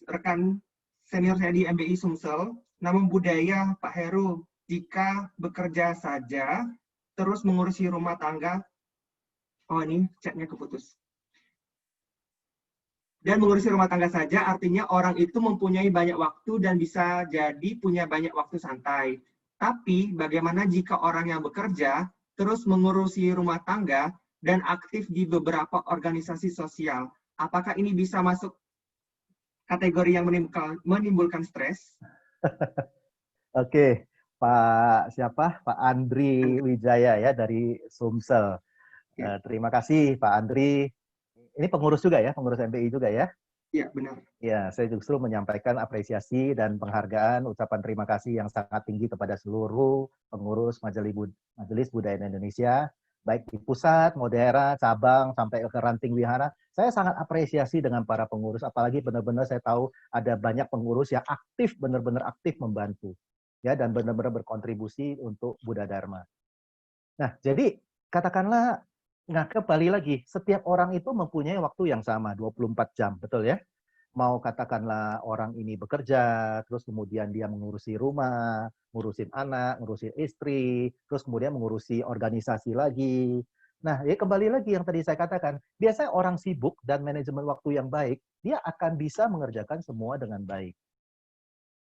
rekan senior saya di MBI Sumsel. Namun budaya Pak Heru, jika bekerja saja, terus mengurusi rumah tangga, oh ini chatnya keputus. Dan mengurusi rumah tangga saja, artinya orang itu mempunyai banyak waktu dan bisa jadi punya banyak waktu santai. Tapi bagaimana jika orang yang bekerja, terus mengurusi rumah tangga, dan aktif di beberapa organisasi sosial? Apakah ini bisa masuk kategori yang menimbulkan stres? Oke, Pak Andri Wijaya ya dari Sumsel. Terima kasih Pak Andri. Ini pengurus juga ya, pengurus MBI juga ya? Iya, benar. Ya, saya justru menyampaikan apresiasi dan penghargaan, ucapan terima kasih yang sangat tinggi kepada seluruh pengurus Majelis Budaya Indonesia, baik di pusat, daerah, cabang, sampai ke ranting wihara. Saya sangat apresiasi dengan para pengurus, apalagi benar-benar saya tahu ada banyak pengurus yang aktif, benar-benar aktif membantu, ya, dan benar-benar berkontribusi untuk Buddha Dharma. Nah, jadi katakanlah, kembali lagi, setiap orang itu mempunyai waktu yang sama, 24 jam, betul ya? Mau katakanlah orang ini bekerja, terus kemudian dia mengurusi rumah, ngurusin anak, ngurusin istri, terus kemudian mengurusi organisasi lagi. Nah, ya kembali lagi yang tadi saya katakan, biasanya orang sibuk dan manajemen waktu yang baik, dia akan bisa mengerjakan semua dengan baik.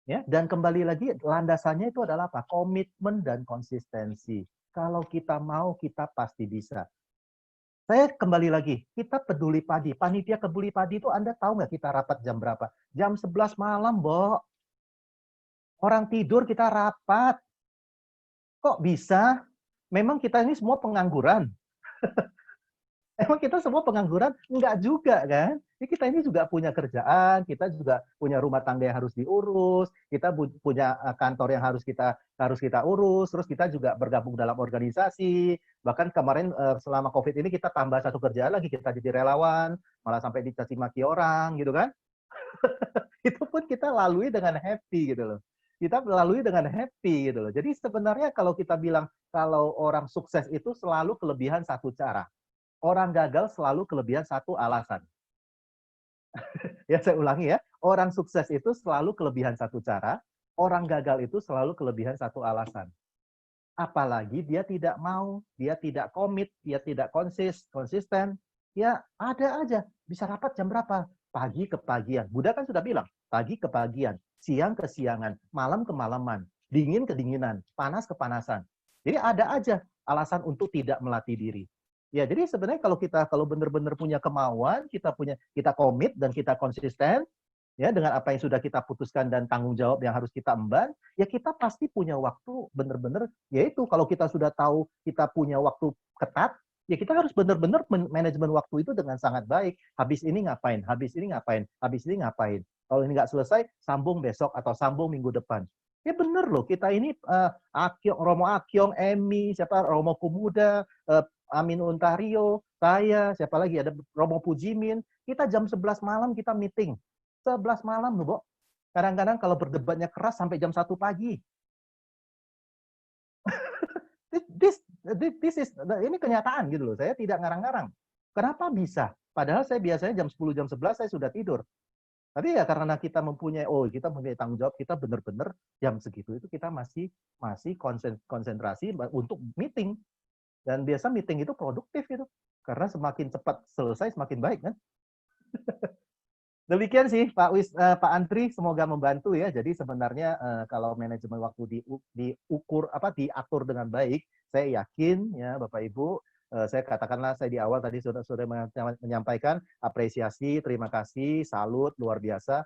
Ya, dan kembali lagi landasannya itu adalah apa? Komitmen dan konsistensi. Kalau kita mau, kita pasti bisa. Saya kembali lagi, kita peduli padi. Panitia peduli padi itu Anda tahu nggak kita rapat jam berapa? Jam 11 malam, Bo. Orang tidur kita rapat. Kok bisa? Memang kita ini semua pengangguran. Emang kita semua pengangguran? Enggak juga, kan? Kita ini juga punya kerjaan, kita juga punya rumah tangga yang harus diurus, kita punya kantor yang harus kita urus, terus kita juga bergabung dalam organisasi. Bahkan kemarin selama COVID ini kita tambah satu kerjaan lagi, kita jadi relawan, malah sampai dicaci maki orang, gitu kan? Itu pun kita lalui dengan happy, gitu loh. Kita lalui dengan happy, gitu loh. Jadi sebenarnya kalau kita bilang kalau orang sukses itu selalu kelebihan satu cara. Orang gagal selalu kelebihan satu alasan. Ya, saya ulangi ya. Orang sukses itu selalu kelebihan satu cara. Orang gagal itu selalu kelebihan satu alasan. Apalagi dia tidak mau, dia tidak komit, dia tidak konsisten. Ya, ada aja. Bisa rapat jam berapa? Pagi ke pagian. Buddha kan sudah bilang, pagi ke pagian, siang ke siangan, malam ke malaman, dingin ke dinginan, panas ke panasan. Jadi ada aja alasan untuk tidak melatih diri. Ya, jadi sebenarnya kalau benar-benar punya kemauan, kita komit dan kita konsisten, ya, dengan apa yang sudah kita putuskan dan tanggung jawab yang harus kita emban, ya kita pasti punya waktu benar-benar, yaitu kalau kita sudah tahu kita punya waktu ketat, ya kita harus benar-benar manajemen waktu itu dengan sangat baik. Habis ini ngapain, habis ini ngapain, habis ini ngapain. Kalau ini nggak selesai, sambung besok atau sambung minggu depan. Ya benar loh, kita ini Romo Akyong, Emi, Romo Kumuda, Amin Untario, saya, siapa lagi, ada Romo Pujimin, kita jam 11 malam kita meeting. 11 malam loh, Bo. Kadang-kadang kalau berdebatnya keras sampai jam 1 pagi. Ini kenyataan gitu loh, saya tidak ngarang-ngarang. Kenapa bisa? Padahal saya biasanya jam 10, jam 11 saya sudah tidur. Tapi ya karena kita mempunyai tanggung jawab, kita benar-benar jam segitu itu kita masih konsentrasi untuk meeting. Dan biasa meeting itu produktif gitu. Karena semakin cepat selesai semakin baik kan. Demikian sih Pak Andri, semoga membantu ya. Jadi sebenarnya kalau manajemen waktu diatur dengan baik, saya yakin ya Bapak Ibu, saya katakanlah saya di awal tadi sudah menyampaikan apresiasi, terima kasih, salut luar biasa.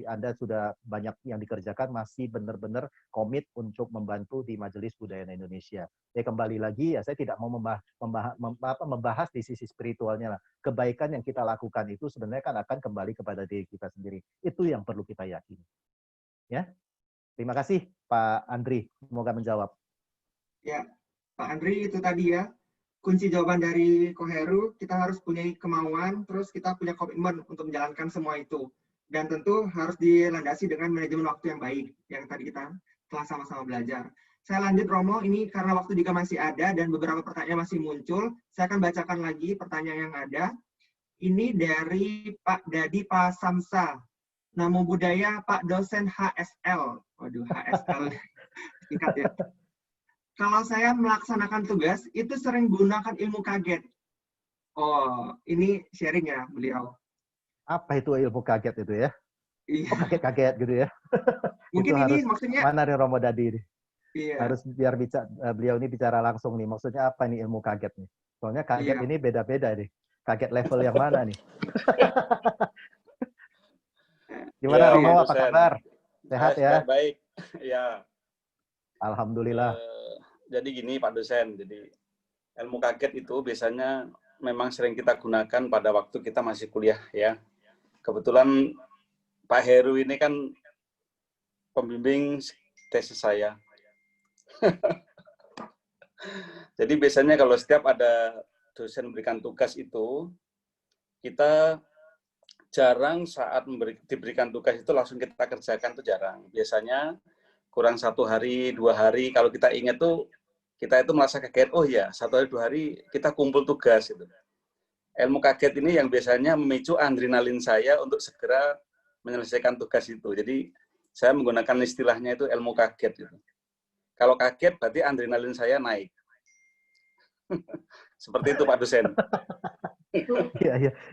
Anda sudah banyak yang dikerjakan, masih benar-benar komit untuk membantu di Majelis Budaya Indonesia. Ya kembali lagi, ya saya tidak mau membahas di sisi spiritualnya lah. Kebaikan yang kita lakukan itu sebenarnya kan akan kembali kepada diri kita sendiri. Itu yang perlu kita yakini. Ya, terima kasih Pak Andri. Semoga menjawab. Ya, Pak Andri, itu tadi ya. Kunci jawaban dari Koheru, kita harus punya kemauan, terus kita punya komitmen untuk menjalankan semua itu. Dan tentu harus dilandasi dengan manajemen waktu yang baik, yang tadi kita telah sama-sama belajar. Saya lanjut, Romo, ini karena waktu juga masih ada dan beberapa pertanyaan masih muncul, saya akan bacakan lagi pertanyaan yang ada. Ini dari Pak Dadi Pasamsa. Namo Buddhaya Pak dosen HSL. Waduh, HSL. Singkat ya. Kalau saya melaksanakan tugas, itu sering gunakan ilmu kaget. Oh, ini sharing ya beliau. Apa itu ilmu kaget itu ya? Iya. Oh, kaget-kaget gitu ya? Mungkin itu ini harus, maksudnya. mana nih Romo Dadi ini? Iya. Harus biar beliau ini bicara langsung nih. Maksudnya apa nih ilmu kaget nih? Soalnya kaget ini beda-beda nih. Kaget level yang mana nih? Gimana ya, Romo, apa kabar? Sehat ya? Baik, ya. Alhamdulillah. Jadi gini Pak dosen, jadi ilmu kaget itu biasanya memang sering kita gunakan pada waktu kita masih kuliah ya. Kebetulan Pak Heru ini kan pembimbing tesis saya. Jadi biasanya kalau setiap ada dosen memberikan tugas itu, kita jarang saat diberikan tugas itu langsung kita kerjakan, itu jarang. Biasanya kurang 1 hari, 2 hari, kalau kita ingat tuh, kita itu merasa kaget, oh ya, 1 hari, 2 hari kita kumpul tugas. Gitu. Ilmu kaget ini yang biasanya memicu adrenalin saya untuk segera menyelesaikan tugas itu. Jadi saya menggunakan istilahnya itu ilmu kaget. Gitu. Kalau kaget berarti adrenalin saya naik. Seperti itu Pak dosen.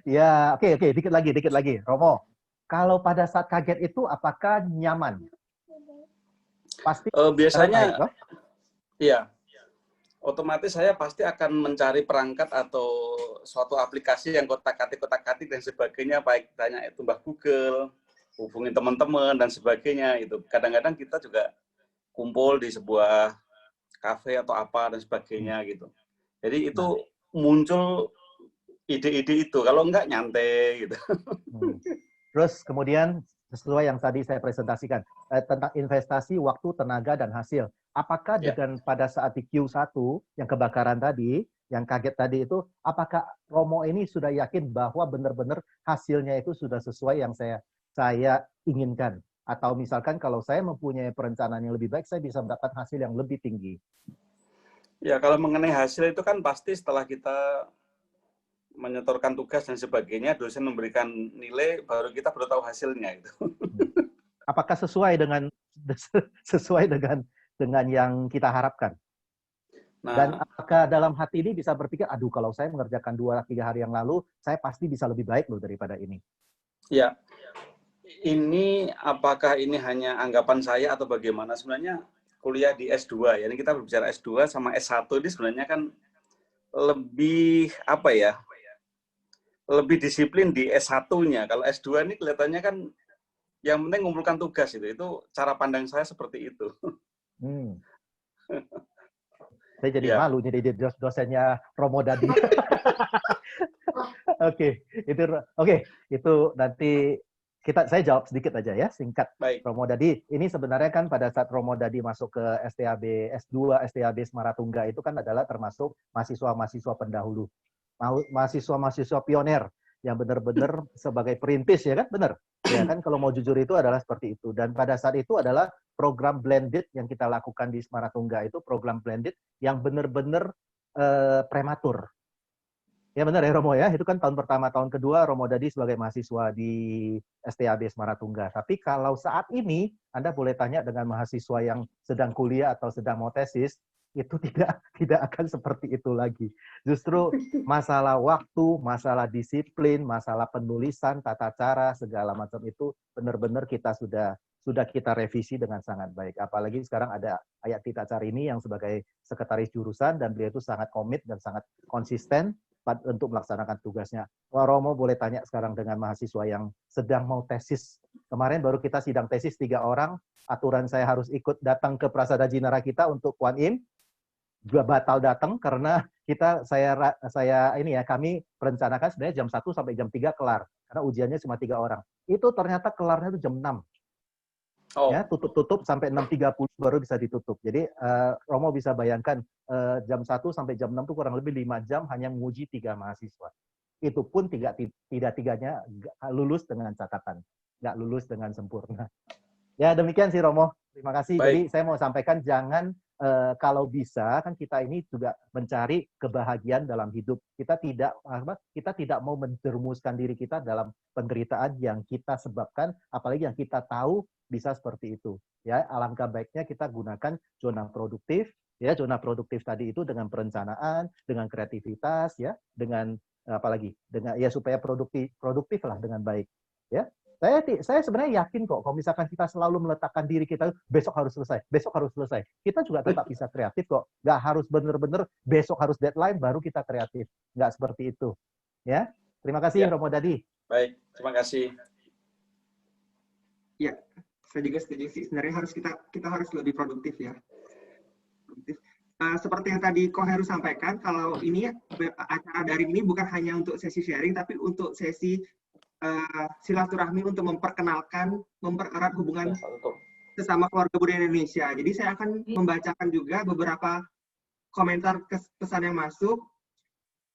Ya, oke, dikit lagi. Romo, kalau pada saat kaget itu apakah nyaman? Pasti. Biasanya, iya. Otomatis saya pasti akan mencari perangkat atau suatu aplikasi yang kotak-katik dan sebagainya, baik tanya itu Mbah Google, hubungin teman-teman dan sebagainya. Itu kadang-kadang kita juga kumpul di sebuah kafe atau apa dan sebagainya gitu. Jadi itu muncul ide-ide itu, kalau enggak nyantai gitu. Terus kemudian sesuai yang tadi saya presentasikan tentang investasi, waktu, tenaga, dan hasil. Apakah dengan pada saat di Q1 yang kebakaran tadi, yang kaget tadi itu, apakah Romo ini sudah yakin bahwa benar-benar hasilnya itu sudah sesuai yang saya inginkan? Atau misalkan kalau saya mempunyai perencanaan yang lebih baik, saya bisa mendapat hasil yang lebih tinggi? Ya, kalau mengenai hasil itu kan pasti setelah kita menyetorkan tugas dan sebagainya, dosen memberikan nilai, baru kita baru tahu hasilnya itu. Apakah sesuai dengan yang kita harapkan? Nah, dan apakah dalam hati ini bisa berpikir, aduh kalau saya mengerjakan 2-3 hari yang lalu, saya pasti bisa lebih baik loh daripada ini? Ya, ini apakah ini hanya anggapan saya atau bagaimana? Sebenarnya kuliah di S2, ya ini kita berbicara S2 sama S1 ini sebenarnya kan lebih apa ya? Lebih disiplin di S1-nya. Kalau S2 ini kelihatannya kan yang penting ngumpulkan tugas itu. Itu cara pandang saya seperti itu. Saya jadi malu jadi dosennya Romo Dadi. Oke, itu nanti saya jawab sedikit aja ya, singkat. Baik. Romo Dadi, ini sebenarnya kan pada saat Romo Dadi masuk ke STAB S2, STAB Semaratuungga itu kan adalah termasuk mahasiswa-mahasiswa pendahulu. Mahasiswa-mahasiswa pioner yang benar-benar sebagai perintis, ya kan? Benar. Ya kan, kalau mau jujur itu adalah seperti itu. Dan pada saat itu adalah program blended yang kita lakukan di Semaratuungga itu program blended yang benar-benar prematur. Ya benar ya Romo ya, itu kan tahun pertama, tahun kedua Romo Dadi sebagai mahasiswa di STAB Semaratuungga. Tapi kalau saat ini Anda boleh tanya dengan mahasiswa yang sedang kuliah atau sedang mau tesis, itu tidak akan seperti itu lagi. Justru masalah waktu, masalah disiplin, masalah penulisan, tata cara, segala macam itu benar-benar kita sudah kita revisi dengan sangat baik. Apalagi sekarang ada Ayat Tita Carini yang sebagai sekretaris jurusan dan beliau itu sangat komit dan sangat konsisten untuk melaksanakan tugasnya. Wah, Romo boleh tanya sekarang dengan mahasiswa yang sedang mau tesis Kemarin baru kita sidang tesis 3 orang, aturan saya harus ikut datang ke Prasada Jinara kita untuk Kuan Im, juga batal datang karena kami merencanakan sebenarnya jam 1 sampai jam 3 kelar, karena ujiannya cuma 3 orang. Itu ternyata kelarnya itu jam 6. Oh. Ya, tutup sampai 6.30 baru bisa ditutup. Jadi Romo bisa bayangkan jam 1 sampai jam 6 itu kurang lebih 5 jam hanya menguji 3 mahasiswa. Itu pun tidak tiganya lulus dengan catatan, nggak lulus dengan sempurna. Ya demikian sih Romo. Terima kasih. Baik. Jadi saya mau sampaikan jangan kalau bisa kan kita ini juga mencari kebahagiaan dalam hidup. Kita tidak mau menjerumuskan diri kita dalam penderitaan yang kita sebabkan, apalagi yang kita tahu bisa seperti itu. Ya, alangkah baiknya kita gunakan zona produktif. Ya, zona produktif tadi itu dengan perencanaan, dengan kreativitas, ya, dengan apalagi dengan ya supaya produktif lah dengan baik. Ya, saya sebenarnya yakin kok kalau misalkan kita selalu meletakkan diri kita besok harus selesai, kita juga tetap bisa kreatif kok. Nggak harus benar-benar besok harus deadline baru kita kreatif, nggak seperti itu. Ya, terima kasih Ya. Romo Dadi. Baik, terima kasih. Ya, saya juga setuju sih. Sebenarnya kita harus lebih produktif ya. Seperti yang tadi Ko Heru sampaikan, kalau ini acara daring ini bukan hanya untuk sesi sharing, tapi untuk sesi silaturahmi untuk memperkenalkan, mempererat hubungan sesama keluarga budaya Indonesia. Jadi saya akan membacakan juga beberapa komentar pesan yang masuk.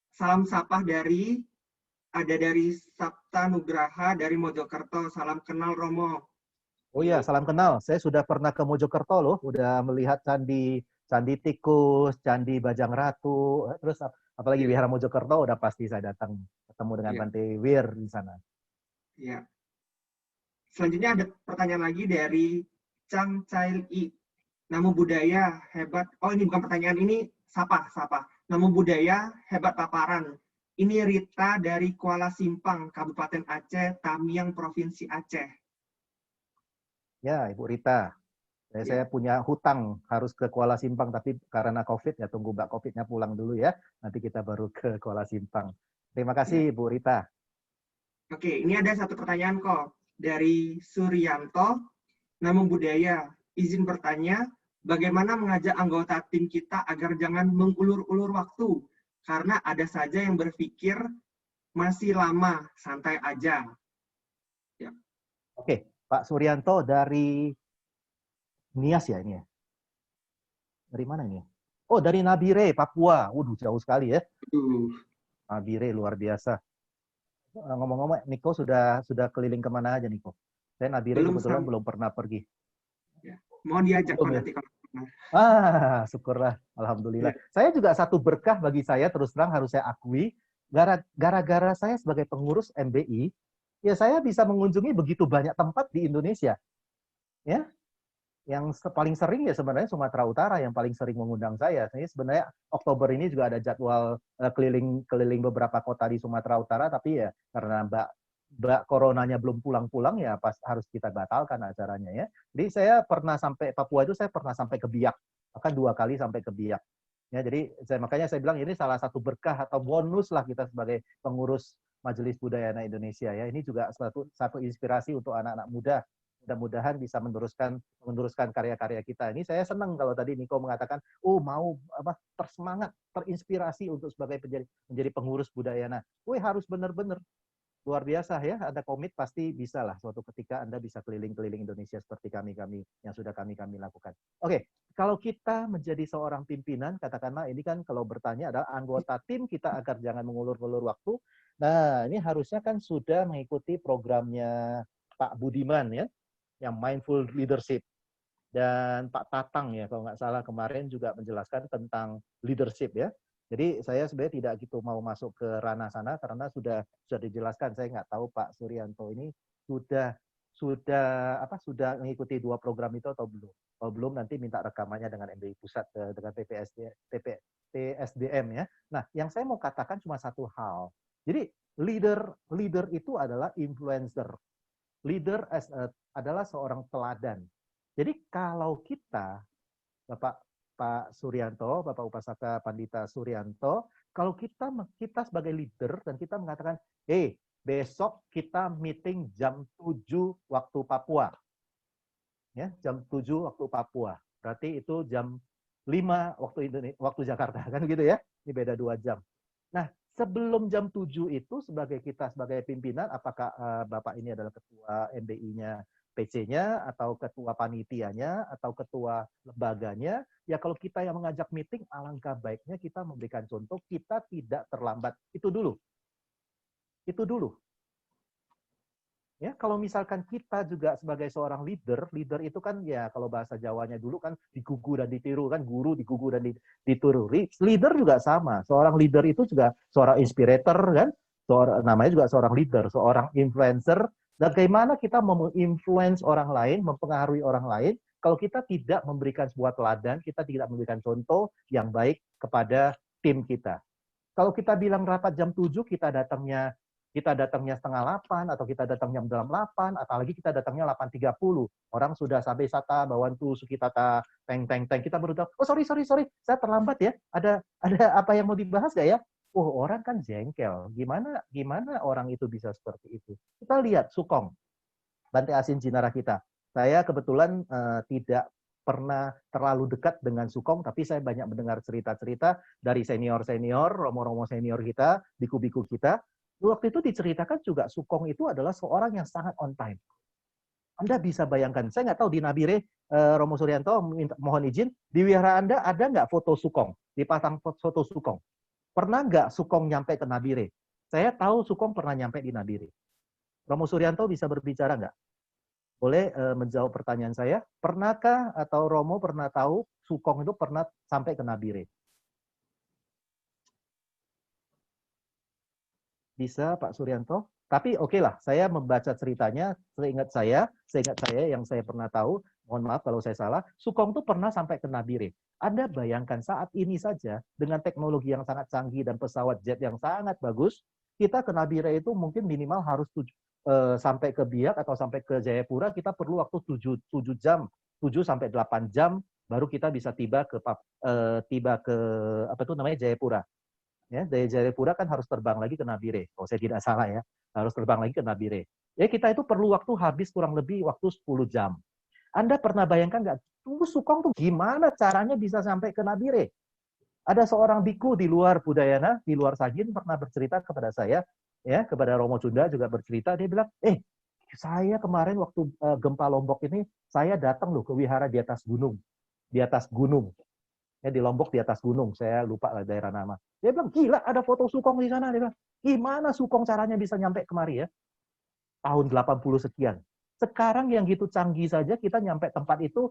Salam sapah dari Sabta Nugraha dari Mojokerto. Salam kenal Romo. Oh iya, salam kenal. Saya sudah pernah ke Mojokerto loh, udah melihat Candi Tikus, Candi Bajang Ratu, terus apalagi Wihara Mojokerto udah pasti saya datang ketemu dengan Bante Wir di sana. Ya. Selanjutnya ada pertanyaan lagi dari Chang Chail I. Namo budaya hebat. Oh, ini bukan pertanyaan, ini sapa. Namo budaya hebat paparan. Ini Rita dari Kuala Simpang, Kabupaten Aceh, Tamiang, Provinsi Aceh. Ya, Ibu Rita. Saya punya hutang harus ke Kuala Simpang, tapi karena COVID ya tunggu Mbak COVID-nya pulang dulu ya. Nanti kita baru ke Kuala Simpang. Terima kasih Bu Rita. Oke, ini ada satu pertanyaan kok dari Suryanto. Namo budaya, izin bertanya, bagaimana mengajak anggota tim kita agar jangan mengulur-ulur waktu? Karena ada saja yang berpikir masih lama, santai aja. Ya. Oke, Pak Suryanto dari Nias ya ini ya? Dari mana ini? Oh, dari Nabire, Papua. Waduh, jauh sekali ya. Nabire, luar biasa. Ngomong-ngomong, Niko sudah keliling kemana aja, Niko? Saya Nabire kebetulan belum pernah pergi. Ya. Mau diajak kok nanti kalau pernah. Syukurlah. Alhamdulillah. Ya. Saya juga satu berkah bagi saya, terus terang harus saya akui, gara-gara saya sebagai pengurus MBI, ya saya bisa mengunjungi begitu banyak tempat di Indonesia. Ya, yang paling sering ya sebenarnya Sumatera Utara yang paling sering mengundang saya. Saya sebenarnya Oktober ini juga ada jadwal keliling beberapa kota di Sumatera Utara, tapi ya karena Mbak Coronanya belum pulang-pulang ya pas harus kita batalkan acaranya ya. Jadi saya pernah sampai Papua itu saya pernah sampai ke Biak, bahkan 2 kali sampai ke Biak. Ya, jadi makanya saya bilang ini salah satu berkah atau bonus lah kita sebagai pengurus Majelis Budaya Anak Indonesia ya. Ini juga satu inspirasi untuk anak-anak muda. Mudah-mudahan bisa meneruskan karya-karya kita. Ini saya senang kalau tadi Niko mengatakan, mau tersemangat, terinspirasi untuk sebagai menjadi pengurus budaya. Nah, harus benar-benar luar biasa ya. Ada komit pasti bisa lah suatu ketika Anda bisa keliling-keliling Indonesia seperti kami yang sudah kami lakukan. Oke, kalau kita menjadi seorang pimpinan, katakanlah ini kan kalau bertanya adalah anggota tim kita agar jangan mengulur-ulur waktu. Nah, ini harusnya kan sudah mengikuti programnya Pak Budiman ya, yang mindful leadership. Dan Pak Tatang ya, kalau nggak salah kemarin juga menjelaskan tentang leadership ya. Jadi saya sebenarnya tidak gitu mau masuk ke ranah sana karena sudah dijelaskan. Saya nggak tahu Pak Suryanto ini sudah mengikuti 2 program itu atau belum. Kalau belum nanti minta rekamannya dengan MBI Pusat dengan PSDM ya. Nah, yang saya mau katakan cuma satu hal. Jadi leader itu adalah influencer. Leader adalah seorang teladan. Jadi kalau kita, Pak Suryanto, Bapak Upasaka Pandita Suryanto, kalau kita sebagai leader dan kita mengatakan, besok kita meeting jam 7 waktu Papua. Ya, jam 7 waktu Papua. Berarti itu jam 5 waktu Indonesia, waktu Jakarta, kan gitu ya. Ini beda 2 jam. Nah, sebelum jam 7 itu kita sebagai pimpinan, apakah Bapak ini adalah ketua MBI-nya, PC-nya, atau ketua panitianya, atau ketua lembaganya, ya kalau kita yang mengajak meeting, alangkah baiknya kita memberikan contoh, kita tidak terlambat. Itu dulu. Itu dulu. Ya, kalau misalkan kita juga sebagai seorang leader itu kan ya kalau bahasa Jawanya dulu kan digugu dan ditiru kan, guru digugu dan ditiru. Leader juga sama. Seorang leader itu juga seorang inspirator kan, namanya juga seorang leader, seorang influencer. Bagaimana kita menginfluence orang lain, mempengaruhi orang lain kalau kita tidak memberikan sebuah teladan, kita tidak memberikan contoh yang baik kepada tim kita. Kalau kita bilang rapat jam 7, kita datangnya setengah 8, atau kita datang jam 8, apalagi kita datangnya 8.30. Orang sudah sampai sata, bawantu, sukitata, teng, kita baru tahu, oh sorry, saya terlambat ya, ada apa yang mau dibahas nggak ya? Oh, orang kan jengkel. Gimana orang itu bisa seperti itu? Kita lihat Sukong, Bante Asin Jinara kita. Saya kebetulan tidak pernah terlalu dekat dengan Sukong, tapi saya banyak mendengar cerita-cerita dari senior-senior, romo-romo senior kita, biku-biku kita. Waktu itu diceritakan juga Sukong itu adalah seorang yang sangat on time. Anda bisa bayangkan, saya nggak tahu di Nabire, Romo Suryanto, mohon izin, di wihara Anda ada nggak foto Sukong? Dipasang foto Sukong. Pernah nggak Sukong nyampe ke Nabire? Saya tahu Sukong pernah nyampe di Nabire. Romo Suryanto bisa berbicara nggak? Boleh menjawab pertanyaan saya. Pernahkah atau Romo pernah tahu Sukong itu pernah sampai ke Nabire? Bisa Pak Suryanto, tapi oke lah, saya membaca ceritanya, seingat saya yang saya pernah tahu, mohon maaf kalau saya salah, Sukong itu pernah sampai ke Nabire. Anda bayangkan saat ini saja, dengan teknologi yang sangat canggih dan pesawat jet yang sangat bagus, kita ke Nabire itu mungkin minimal harus sampai ke Biak atau sampai ke Jayapura, kita perlu waktu 7 jam, 7 sampai 8 jam, baru kita bisa tiba ke apa itu namanya, Jayapura. Ya, dari Jayapura kan harus terbang lagi ke Nabire. Kalau saya tidak salah ya, harus terbang lagi ke Nabire. Ya, kita itu perlu waktu habis kurang lebih waktu 10 jam. Anda pernah bayangkan nggak, Sukong tuh gimana caranya bisa sampai ke Nabire? Ada seorang biku di luar Budayana, di luar Sagin, pernah bercerita kepada saya, ya, kepada Romo Sunda juga bercerita, dia bilang, saya kemarin waktu gempa Lombok ini, saya datang loh ke wihara di atas gunung. Ya, di Lombok di atas gunung, saya lupa lah daerah nama. Dia bilang, gila ada foto Sukong di sana. Dia bilang, gimana Sukong caranya bisa nyampe kemari ya? Tahun 80 sekian. Sekarang yang gitu canggih saja, kita nyampe tempat itu,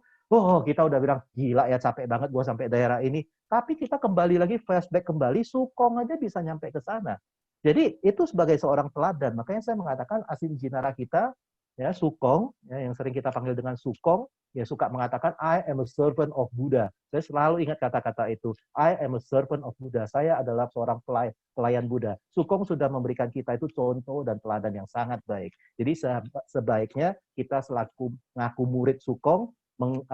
kita udah bilang, gila ya capek banget gua sampai daerah ini. Tapi kita kembali lagi, flashback kembali, Sukong aja bisa nyampe ke sana. Jadi itu sebagai seorang teladan. Makanya saya mengatakan Asin Jinara kita, ya Sukong, ya, yang sering kita panggil dengan Sukong, ya suka mengatakan I am a servant of Buddha. Saya selalu ingat kata-kata itu. I am a servant of Buddha. Saya adalah seorang pelayan Buddha. Sukong sudah memberikan kita itu contoh dan teladan yang sangat baik. Jadi sebaiknya kita selaku ngaku murid Sukong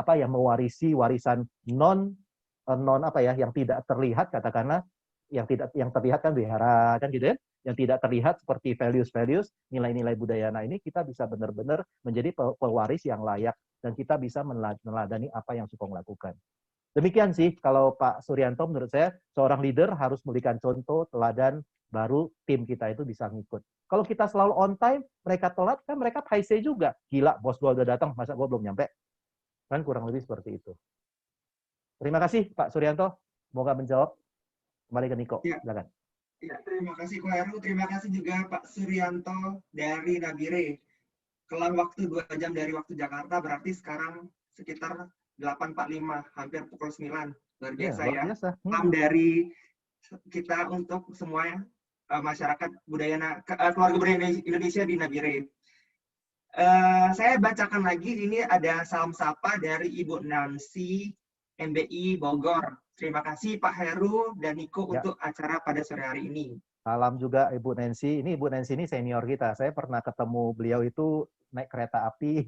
mewarisi warisan yang tidak terlihat, katakanlah yang terlihat kan wihara kan gitu ya, yang tidak terlihat seperti values, nilai-nilai budayana ini, kita bisa benar-benar menjadi pewaris yang layak dan kita bisa meneladani apa yang Sukong lakukan. Demikian sih kalau Pak Suryanto, menurut saya seorang leader harus memberikan contoh, teladan, baru tim kita itu bisa ngikut. Kalau kita selalu on time, mereka telat, kan mereka paise juga. Gila, bos gua udah datang, masa gua belum nyampe? Kan kurang lebih seperti itu. Terima kasih Pak Suryanto, semoga menjawab. Kembali ke Niko, silakan. Ya, terima kasih Ko Heru, terima kasih juga Pak Suryanto dari Nabire. Kelang waktu 2 jam dari waktu Jakarta, berarti sekarang sekitar 8.45, hampir pukul 9. Luar biasa ya. Salam dari kita untuk semua masyarakat keluarga budaya Indonesia di Nabire. Saya bacakan lagi, ini ada salam sapa dari Ibu Nancy, MBI Bogor. Terima kasih Pak Heru dan Niko untuk acara pada sore hari ini. Salam juga Ibu Nancy. Ini Ibu Nancy ini senior kita. Saya pernah ketemu beliau itu naik kereta api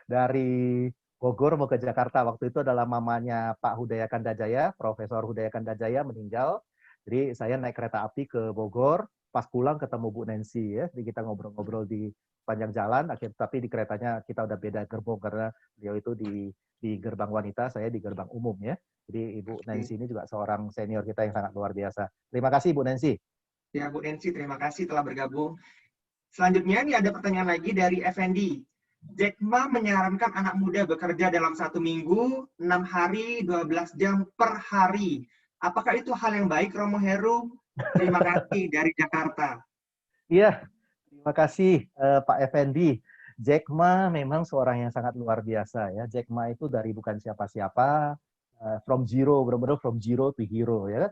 dari Bogor mau ke Jakarta. Waktu itu adalah mamanya Pak Hudaya Kandajaya, Profesor Hudaya Kandajaya meninggal. Jadi saya naik kereta api ke Bogor. pas pulang ketemu Bu Nancy ya, jadi kita ngobrol-ngobrol di panjang jalan, tapi di keretanya kita udah beda gerbong karena beliau itu di gerbang wanita, saya di gerbang umum ya. Jadi Ibu Nancy ini juga seorang senior kita yang sangat luar biasa. Terima kasih Bu Nancy. Ya Bu Nancy, terima kasih telah bergabung. Selanjutnya ini ada pertanyaan lagi dari Effendi. Jack Ma menyarankan anak muda bekerja dalam 1 minggu, 6 hari, 12 jam per hari. Apakah itu hal yang baik, Romo Heru? Terima kasih dari Jakarta. Iya, terima kasih Pak Effendi. Jack Ma memang seorang yang sangat luar biasa ya. Jack Ma itu dari bukan siapa-siapa, from zero, benar-benar from zero to hero ya.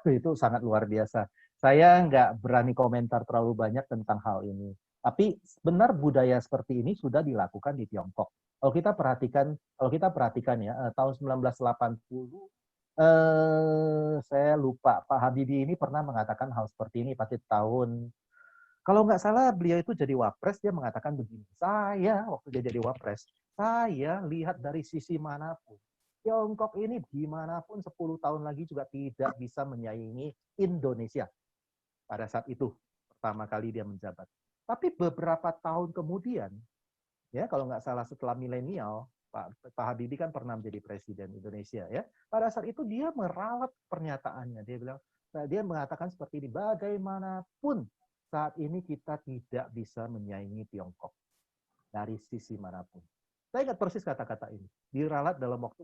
Itu sangat luar biasa. Saya nggak berani komentar terlalu banyak tentang hal ini. Tapi benar budaya seperti ini sudah dilakukan di Tiongkok. Kalau kita perhatikan ya, tahun 1980 saya lupa Pak Habibie ini pernah mengatakan hal seperti ini pasti tahun, kalau nggak salah beliau itu jadi wapres, dia mengatakan begini, saya waktu dia jadi wapres, saya lihat dari sisi manapun, Tiongkok ini dimanapun 10 tahun lagi juga tidak bisa menyaingi Indonesia pada saat itu pertama kali dia menjabat. Tapi beberapa tahun kemudian, ya kalau nggak salah setelah milenial, Pak Habibie kan pernah menjadi presiden Indonesia ya. Pada saat itu dia meralat pernyataannya, dia mengatakan seperti ini, bagaimanapun saat ini kita tidak bisa menyaingi Tiongkok dari sisi manapun. Saya ingat persis kata-kata ini. Diralat dalam waktu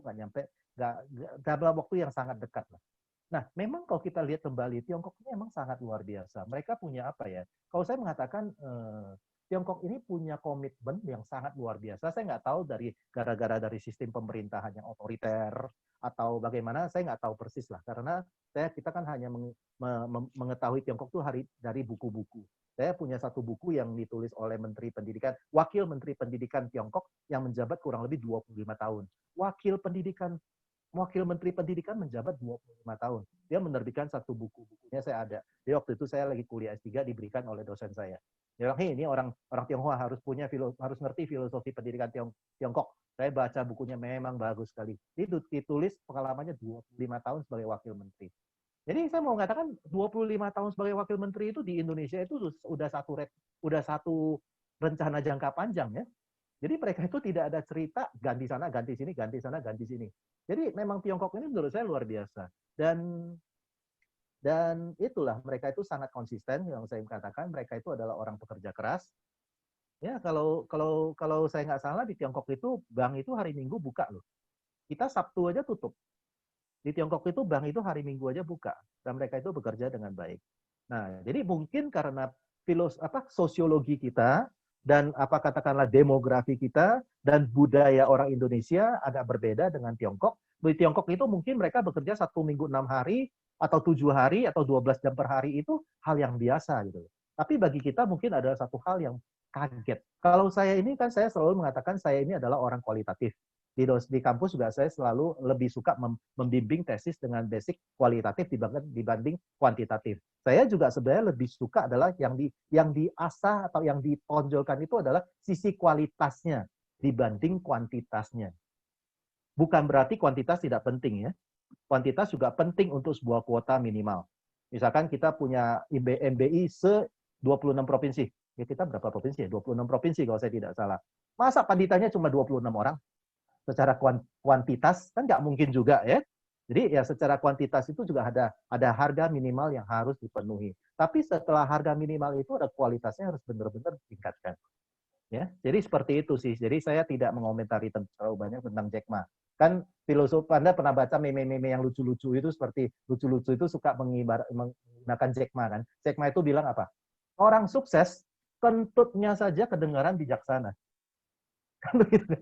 dalam waktu yang sangat dekat lah. Nah, memang kalau kita lihat kembali, Tiongkok ini memang sangat luar biasa. Mereka punya apa ya? Kalau saya mengatakan Tiongkok ini punya komitmen yang sangat luar biasa. Saya nggak tahu gara-gara dari sistem pemerintahan yang otoriter atau bagaimana, saya nggak tahu persis lah. Karena kita kan hanya mengetahui Tiongkok itu dari buku-buku. Saya punya satu buku yang ditulis oleh Wakil Menteri Pendidikan Tiongkok yang menjabat kurang lebih 25 tahun. Wakil Menteri Pendidikan menjabat 25 tahun. Dia menerbitkan satu bukunya saya ada. Jadi waktu itu saya lagi kuliah S3 diberikan oleh dosen saya. Dia bilang, ini orang Tionghoa harus ngerti filosofi pendidikan Tiongkok. Saya baca bukunya memang bagus sekali. Itu ditulis pengalamannya 25 tahun sebagai wakil menteri. Jadi saya mau mengatakan 25 tahun sebagai wakil menteri itu di Indonesia itu udah satu rencana jangka panjang ya. Jadi mereka itu tidak ada cerita ganti sana, ganti sini, ganti sana, ganti sini. Jadi memang Tiongkok ini menurut saya luar biasa. Dan itulah mereka itu sangat konsisten yang saya katakan, mereka itu adalah orang pekerja keras. Ya, kalau saya nggak salah di Tiongkok itu bank itu hari Minggu buka loh. Kita Sabtu aja tutup. Di Tiongkok itu bank itu hari Minggu aja buka dan mereka itu bekerja dengan baik. Nah, jadi mungkin karena sosiologi kita dan katakanlah demografi kita dan budaya orang Indonesia agak berbeda dengan Tiongkok. Di Tiongkok itu mungkin mereka bekerja 1 minggu 6 hari atau 7 hari atau 12 jam per hari itu hal yang biasa gitu. Tapi bagi kita mungkin ada satu hal yang kaget. Kalau saya ini kan saya selalu mengatakan saya ini adalah orang kualitatif. Di kampus juga saya selalu lebih suka membimbing tesis dengan basic kualitatif dibanding kuantitatif. Saya juga sebenarnya lebih suka adalah yang diasah atau yang ditonjolkan itu adalah sisi kualitasnya dibanding kuantitasnya. Bukan berarti kuantitas tidak penting ya. Kuantitas juga penting untuk sebuah kuota minimal. Misalkan kita punya MBI se-26 provinsi. Ya kita berapa provinsi? 26 provinsi kalau saya tidak salah. Masa panditanya cuma 26 orang? Secara kuantitas kan nggak mungkin juga ya. Jadi ya secara kuantitas itu juga ada harga minimal yang harus dipenuhi. Tapi setelah harga minimal itu ada kualitasnya harus benar-benar ditingkatkan. Ya, jadi seperti itu sih. Jadi saya tidak mengomentari terlalu banyak tentang Jack Ma. Kan filosof Anda pernah baca meme-meme yang lucu-lucu itu seperti lucu-lucu itu suka menggunakan Jack Ma kan. Jack Ma itu bilang apa? Orang sukses kentutnya saja kedengaran bijaksana. Kan begitu.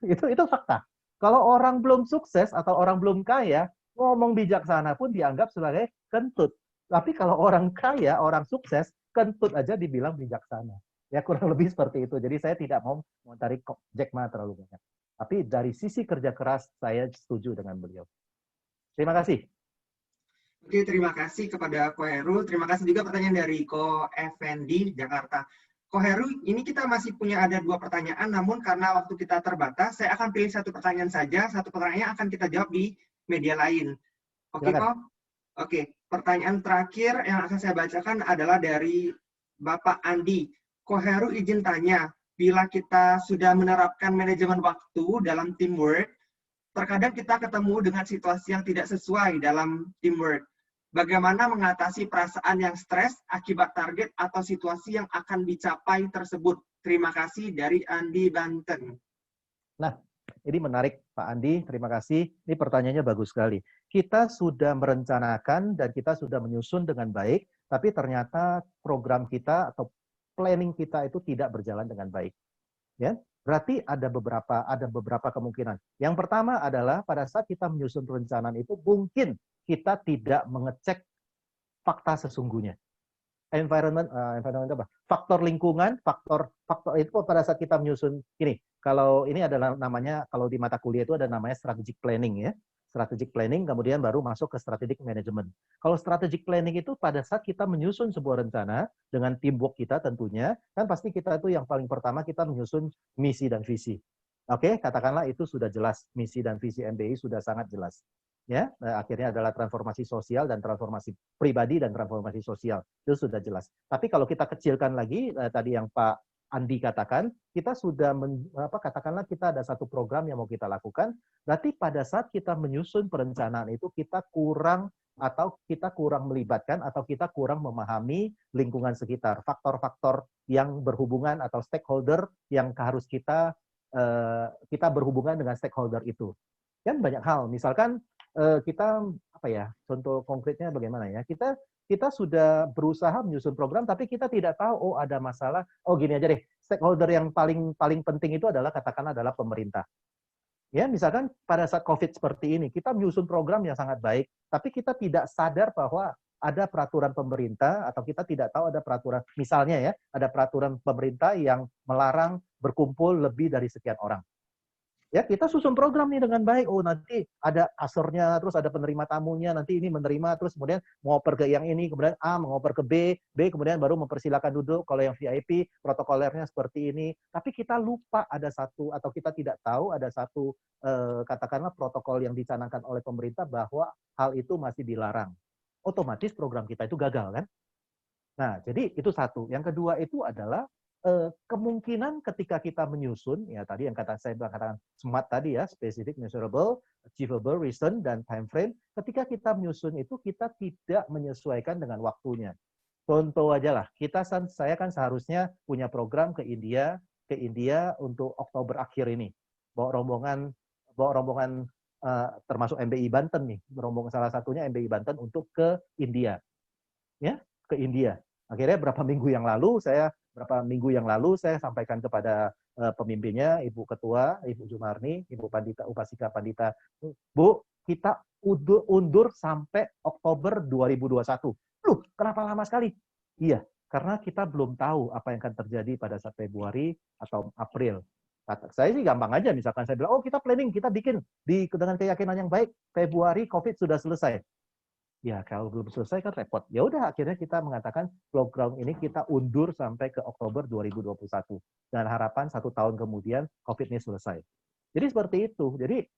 Itu fakta. Kalau orang belum sukses atau orang belum kaya, ngomong bijaksana pun dianggap sebagai kentut. Tapi kalau orang kaya, orang sukses, kentut aja dibilang bijaksana. Ya kurang lebih seperti itu. Jadi saya tidak mau mengomentari Jack Ma terlalu banyak. Tapi dari sisi kerja keras, saya setuju dengan beliau. Terima kasih. Oke, terima kasih kepada Ko Heru. Terima kasih juga pertanyaan dari Ko Effendi, Jakarta. Ko Heru, ini kita masih punya ada 2 pertanyaan, namun karena waktu kita terbatas, saya akan pilih 1 pertanyaan saja. 1 pertanyaan akan kita jawab di media lain. Oke, Ko? Oke. pertanyaan terakhir yang akan saya bacakan adalah dari Bapak Andi. Ko Heru izin tanya, bila kita sudah menerapkan manajemen waktu dalam teamwork, terkadang kita ketemu dengan situasi yang tidak sesuai dalam teamwork. Bagaimana mengatasi perasaan yang stres akibat target atau situasi yang akan dicapai tersebut? Terima kasih dari Andi Banten. Nah, ini menarik Pak Andi, terima kasih. Ini pertanyaannya bagus sekali. Kita sudah merencanakan dan kita sudah menyusun dengan baik, tapi ternyata program kita atau planning kita itu tidak berjalan dengan baik. Ya, berarti ada beberapa kemungkinan. Yang pertama adalah pada saat kita menyusun perencanaan itu mungkin kita tidak mengecek fakta sesungguhnya. Environment apa? Faktor lingkungan, faktor itu pada saat kita menyusun ini. Kalau ini adalah namanya, kalau di mata kuliah itu ada namanya strategic planning ya. Strategic planning kemudian baru masuk ke strategic management. Kalau strategic planning itu pada saat kita menyusun sebuah rencana dengan teamwork kita tentunya, kan pasti kita itu yang paling pertama kita menyusun misi dan visi. Oke, katakanlah itu sudah jelas, misi dan visi MBI sudah sangat jelas. Ya, akhirnya adalah transformasi sosial dan transformasi pribadi dan transformasi sosial. Itu sudah jelas. Tapi kalau kita kecilkan lagi, tadi yang Pak Andi katakan, kita sudah katakanlah kita ada satu program yang mau kita lakukan, berarti pada saat kita menyusun perencanaan itu kita kurang melibatkan atau kita kurang memahami lingkungan sekitar, faktor-faktor yang berhubungan atau stakeholder yang harus kita berhubungan dengan stakeholder itu. Kan banyak hal, misalkan kita contoh konkretnya bagaimana ya, kita sudah berusaha menyusun program tapi kita tidak tahu ada masalah. Gini aja deh, stakeholder yang paling penting itu katakanlah adalah pemerintah. Ya, misalkan pada saat COVID seperti ini, kita menyusun program yang sangat baik, tapi kita tidak sadar bahwa ada peraturan pemerintah atau kita tidak tahu ada peraturan, misalnya ya, ada peraturan pemerintah yang melarang berkumpul lebih dari sekian orang. Ya, kita susun program nih dengan baik. Nanti ada asernya, terus ada penerima tamunya, nanti ini menerima, terus kemudian mengoper ke yang ini, kemudian A mengoper ke B kemudian baru mempersilakan duduk. Kalau yang VIP, protokolernya seperti ini. Tapi kita lupa ada satu, atau kita tidak tahu ada satu, katakanlah protokol yang dicanangkan oleh pemerintah bahwa hal itu masih dilarang. Otomatis program kita itu gagal, kan? Nah, jadi itu satu. Yang kedua itu adalah kemungkinan ketika kita menyusun, ya tadi yang saya katakan SMART tadi ya, specific, measurable, achievable, recent, dan time frame, ketika kita menyusun itu kita tidak menyesuaikan dengan waktunya. Contoh aja lah, saya kan seharusnya punya program ke India untuk Oktober akhir ini. Bawa rombongan termasuk MBI Banten nih, rombongan salah satunya MBI Banten untuk ke India. Ya, ke India. Akhirnya beberapa minggu yang lalu saya sampaikan kepada pemimpinnya, Ibu Ketua, Ibu Jumarni, Ibu Pandita, Upasika Pandita, Bu, kita undur sampai Oktober 2021. Loh, kenapa lama sekali? Iya, karena kita belum tahu apa yang akan terjadi pada saat Februari atau April. Saya sih gampang aja, misalkan saya bilang, kita planning, kita bikin dengan keyakinan yang baik, Februari COVID sudah selesai. Ya, kalau belum selesai kan repot. Ya udah, akhirnya kita mengatakan program ini kita undur sampai ke Oktober 2021 dengan harapan 1 tahun kemudian COVID ini selesai. Jadi seperti itu. Jadi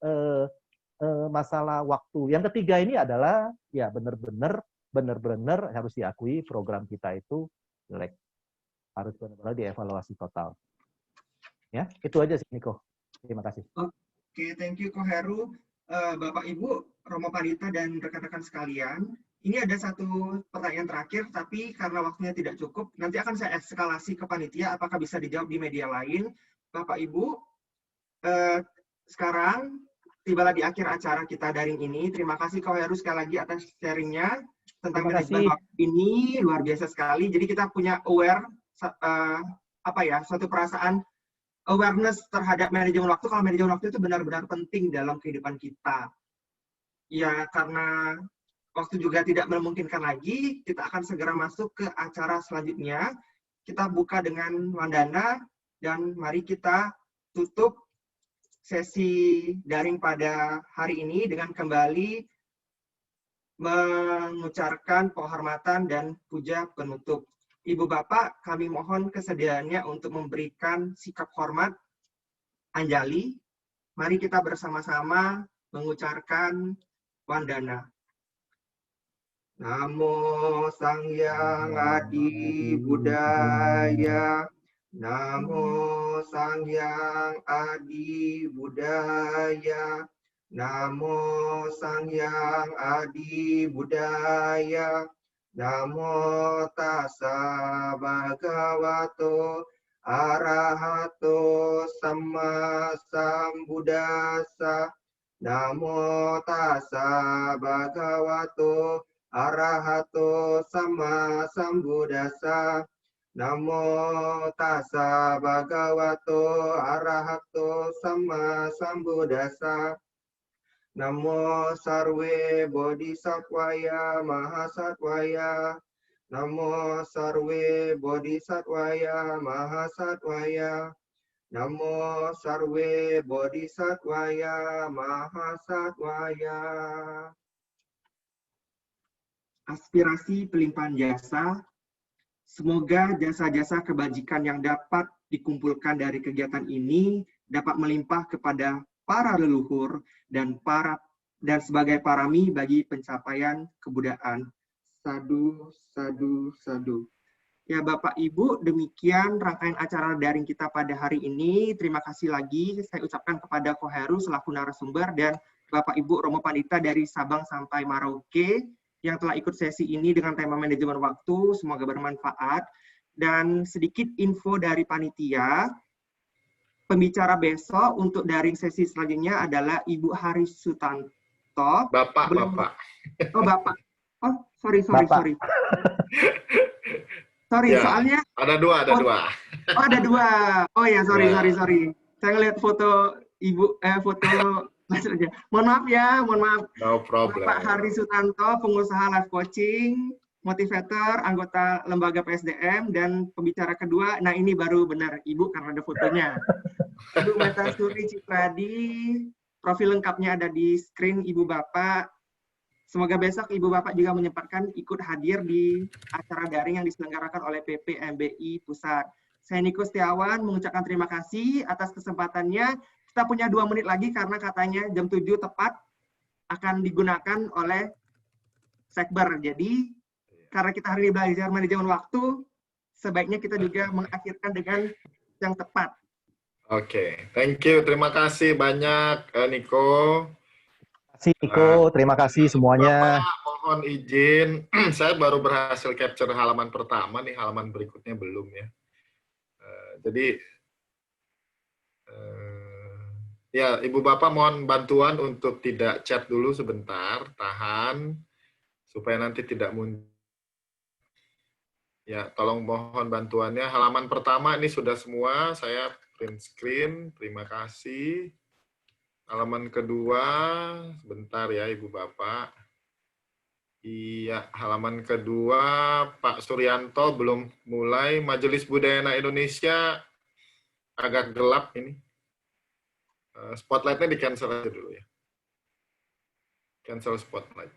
masalah waktu. Yang ketiga ini adalah ya benar-benar harus diakui program kita itu jelek. Harus benar-benar dievaluasi total. Ya, itu aja sih Niko. Terima kasih. Oke, thank you Ko Heru. Bapak Ibu, Romo Pandita dan rekan-rekan sekalian, ini ada satu pertanyaan terakhir, tapi karena waktunya tidak cukup, nanti akan saya eskalasi ke panitia, apakah bisa dijawab di media lain. Bapak Ibu, sekarang tibalah di akhir acara kita daring ini. Terima kasih Ko Heru sekali lagi atas sharingnya tentang manajemen waktu ini, luar biasa sekali. Jadi kita punya suatu perasaan awareness terhadap manajemen waktu, kalau manajemen waktu itu benar-benar penting dalam kehidupan kita. Ya, karena waktu juga tidak memungkinkan lagi, kita akan segera masuk ke acara selanjutnya. Kita buka dengan Wandana, dan mari kita tutup sesi daring pada hari ini dengan kembali mengucapkan penghormatan dan puja penutup. Ibu Bapak, kami mohon kesediaannya untuk memberikan sikap hormat Anjali. Mari kita bersama-sama mengucapkan Wandana. Namo Sang Hyang Adi Budaya. Namo Sang Hyang Adi Budaya. Namo Sang Hyang Adi Budaya. Namo Tassa Bhagavato Arahato Sama Sambuddhassa. Namo Tassa Bhagavato Arahato Sama Sambuddhassa. Namo Tassa Bhagavato Arahato Sama Sambuddhassa. Namo Sarve Bodhisattvaya Mahasattvaya. Namo Sarve Bodhisattvaya Mahasattvaya. Namo Sarve Bodhisattvaya Mahasattvaya. Aspirasi pelimpahan jasa. Semoga jasa-jasa kebajikan yang dapat dikumpulkan dari kegiatan ini dapat melimpah kepada para leluhur dan sebagai parami bagi pencapaian kebudayaan. Sadu, sadu, sadu. Ya Bapak Ibu, demikian rangkaian acara daring kita pada hari ini. Terima kasih lagi saya ucapkan kepada Ko Heru selaku narasumber dan Bapak Ibu Romo Pandita dari Sabang sampai Merauke yang telah ikut sesi ini dengan tema manajemen waktu. Semoga bermanfaat. Dan sedikit info dari panitia. Pembicara besok untuk daring sesi selanjutnya adalah Ibu Haris Sutanto. Bapak. Oh, Bapak. Oh, sorry. Sorry, Ya, soalnya ada dua. Oh, ada dua. Oh ya, sorry. Saya ngeliat foto Ibu, foto aja. Mohon maaf. No problem. Bapak Haris Sutanto, pengusaha life coaching, motivator, anggota lembaga PSDM, dan pembicara kedua, nah ini baru benar Ibu karena ada fotonya. Ibu Metasuri Cipradi, profil lengkapnya ada di screen Ibu Bapak. Semoga besok Ibu Bapak juga menyempatkan ikut hadir di acara daring yang diselenggarakan oleh PPMBI Pusat. Saya Niko Setiawan mengucapkan terima kasih atas kesempatannya. Kita punya 2 menit lagi karena katanya jam 7 tepat akan digunakan oleh Sekber. Jadi karena kita hari ini belajar manajemen waktu, sebaiknya kita juga mengakhirkan dengan yang tepat. Oke, thank you. Terima kasih banyak, Niko. Terima kasih semuanya. Bapak, mohon izin, saya baru berhasil capture halaman pertama nih, halaman berikutnya belum ya. Jadi, ya Ibu Bapak mohon bantuan untuk tidak chat dulu sebentar, tahan, supaya nanti tidak muncul. Ya, tolong mohon bantuannya. Halaman pertama ini sudah semua, saya print screen, terima kasih. Halaman kedua, sebentar ya Ibu Bapak. Iya, halaman kedua, Pak Suryanto belum mulai. Majelis Budaya Indonesia agak gelap ini. Spotlight-nya di-cancel aja dulu ya. Cancel spotlight.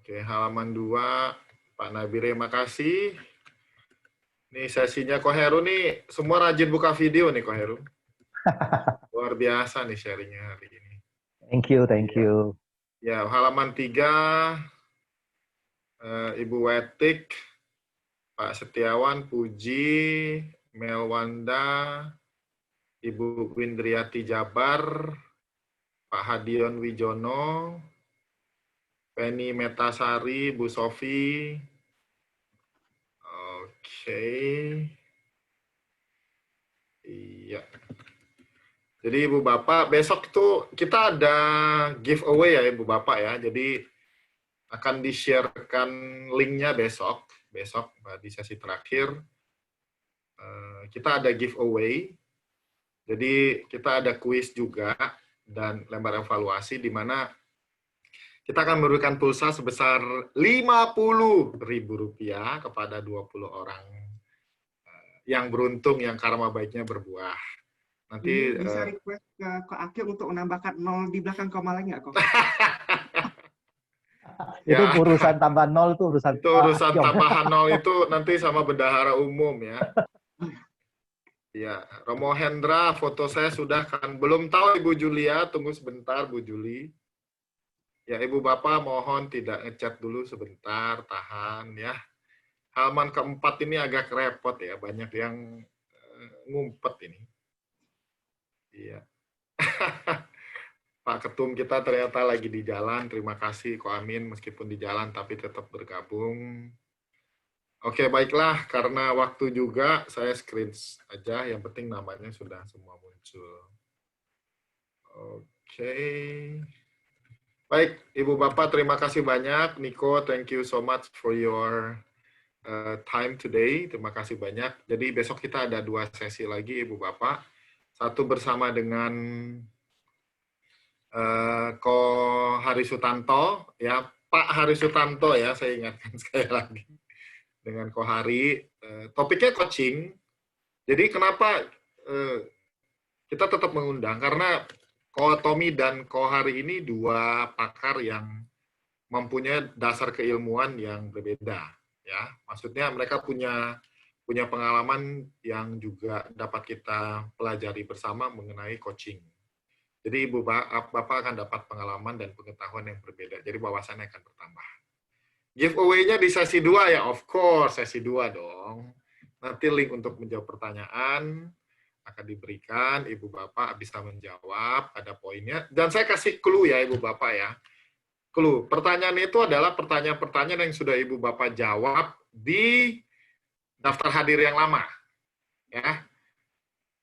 Oke, halaman 2, Pak Nabire, makasih. Nih sesinya Ko Heru nih, semua rajin buka video nih Ko Heru. Luar biasa nih sharingnya hari ini. Thank you. Ya, halaman 3, Ibu Wetik, Pak Setiawan, Puji, Melwanda, Ibu Windriati Jabar, Pak Hadion Wijono, Penny Metasari, Bu Sofi. Oke. Iya. Jadi Ibu Bapak, besok itu kita ada giveaway ya Ibu Bapak ya. Jadi akan di-sharekan linknya besok di sesi terakhir. Kita ada giveaway. Jadi kita ada kuis juga dan lembar evaluasi di mana kita akan memberikan pulsa sebesar Rp50.000 kepada 20 orang yang beruntung, yang karma baiknya berbuah. Nanti bisa request ke Akil untuk menambahkan 0 di belakang koma lagi nggak kok? Itu urusan tambah 0 tuh urusan. Itu urusan tambahan 0 itu nanti sama bendahara umum ya. Ya, Romo Hendra, foto saya sudah kan. Belum tahu Ibu Julia, tunggu sebentar Bu Juli. Ya, Ibu Bapak mohon tidak ngechat dulu sebentar, tahan ya. Halaman keempat ini agak repot ya, banyak yang ngumpet ini. Iya. Pak Ketum kita ternyata lagi di jalan, terima kasih Ko Amin, meskipun di jalan tapi tetap bergabung. Oke, baiklah, karena waktu juga saya screen aja, yang penting namanya sudah semua muncul. Oke. Baik, Ibu Bapak, terima kasih banyak. Nico, thank you so much for your time today. Terima kasih banyak. Jadi besok kita ada 2 sesi lagi, Ibu Bapak. Satu bersama dengan Ko Hari Sutanto, ya Pak Hari Sutanto ya, saya ingatkan sekali lagi. Dengan Ko Hari. Topiknya coaching. Jadi kenapa kita tetap mengundang? Karena Ko Tommy dan Ko Hari ini 2 pakar yang mempunyai dasar keilmuan yang berbeda, ya. Maksudnya mereka punya pengalaman yang juga dapat kita pelajari bersama mengenai coaching. Jadi Ibu Bapak akan dapat pengalaman dan pengetahuan yang berbeda. Jadi wawasannya akan bertambah. Giveaway-nya di sesi 2 ya, of course sesi 2 dong. Nanti link untuk menjawab pertanyaan akan diberikan, Ibu Bapak bisa menjawab, ada poinnya. Dan saya kasih clue ya Ibu Bapak ya. Clue. Pertanyaan itu adalah pertanyaan-pertanyaan yang sudah Ibu Bapak jawab di daftar hadir yang lama. Ya.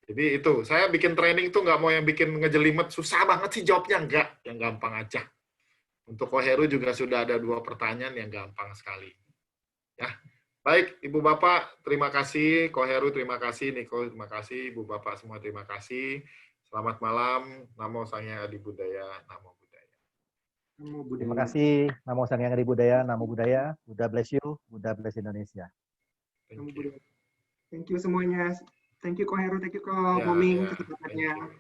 Jadi itu, saya bikin training itu nggak mau yang bikin ngejelimet, susah banget sih jawabnya, enggak. Yang gampang aja. Untuk Ko Heru juga sudah ada 2 pertanyaan yang gampang sekali. Ya. Baik, Ibu Bapak, terima kasih. Ko Heru, terima kasih. Niko, terima kasih. Ibu Bapak semua, terima kasih. Selamat malam. Namo Sang Adi Budaya, Namo Budaya. Terima kasih. Namo Sang Adi Budaya, Namo Budaya. Buddha bless you. Buddha bless Indonesia. Thank you. Thank you semuanya. Thank you Ko Heru, thank you Ko Moming kesempatannya.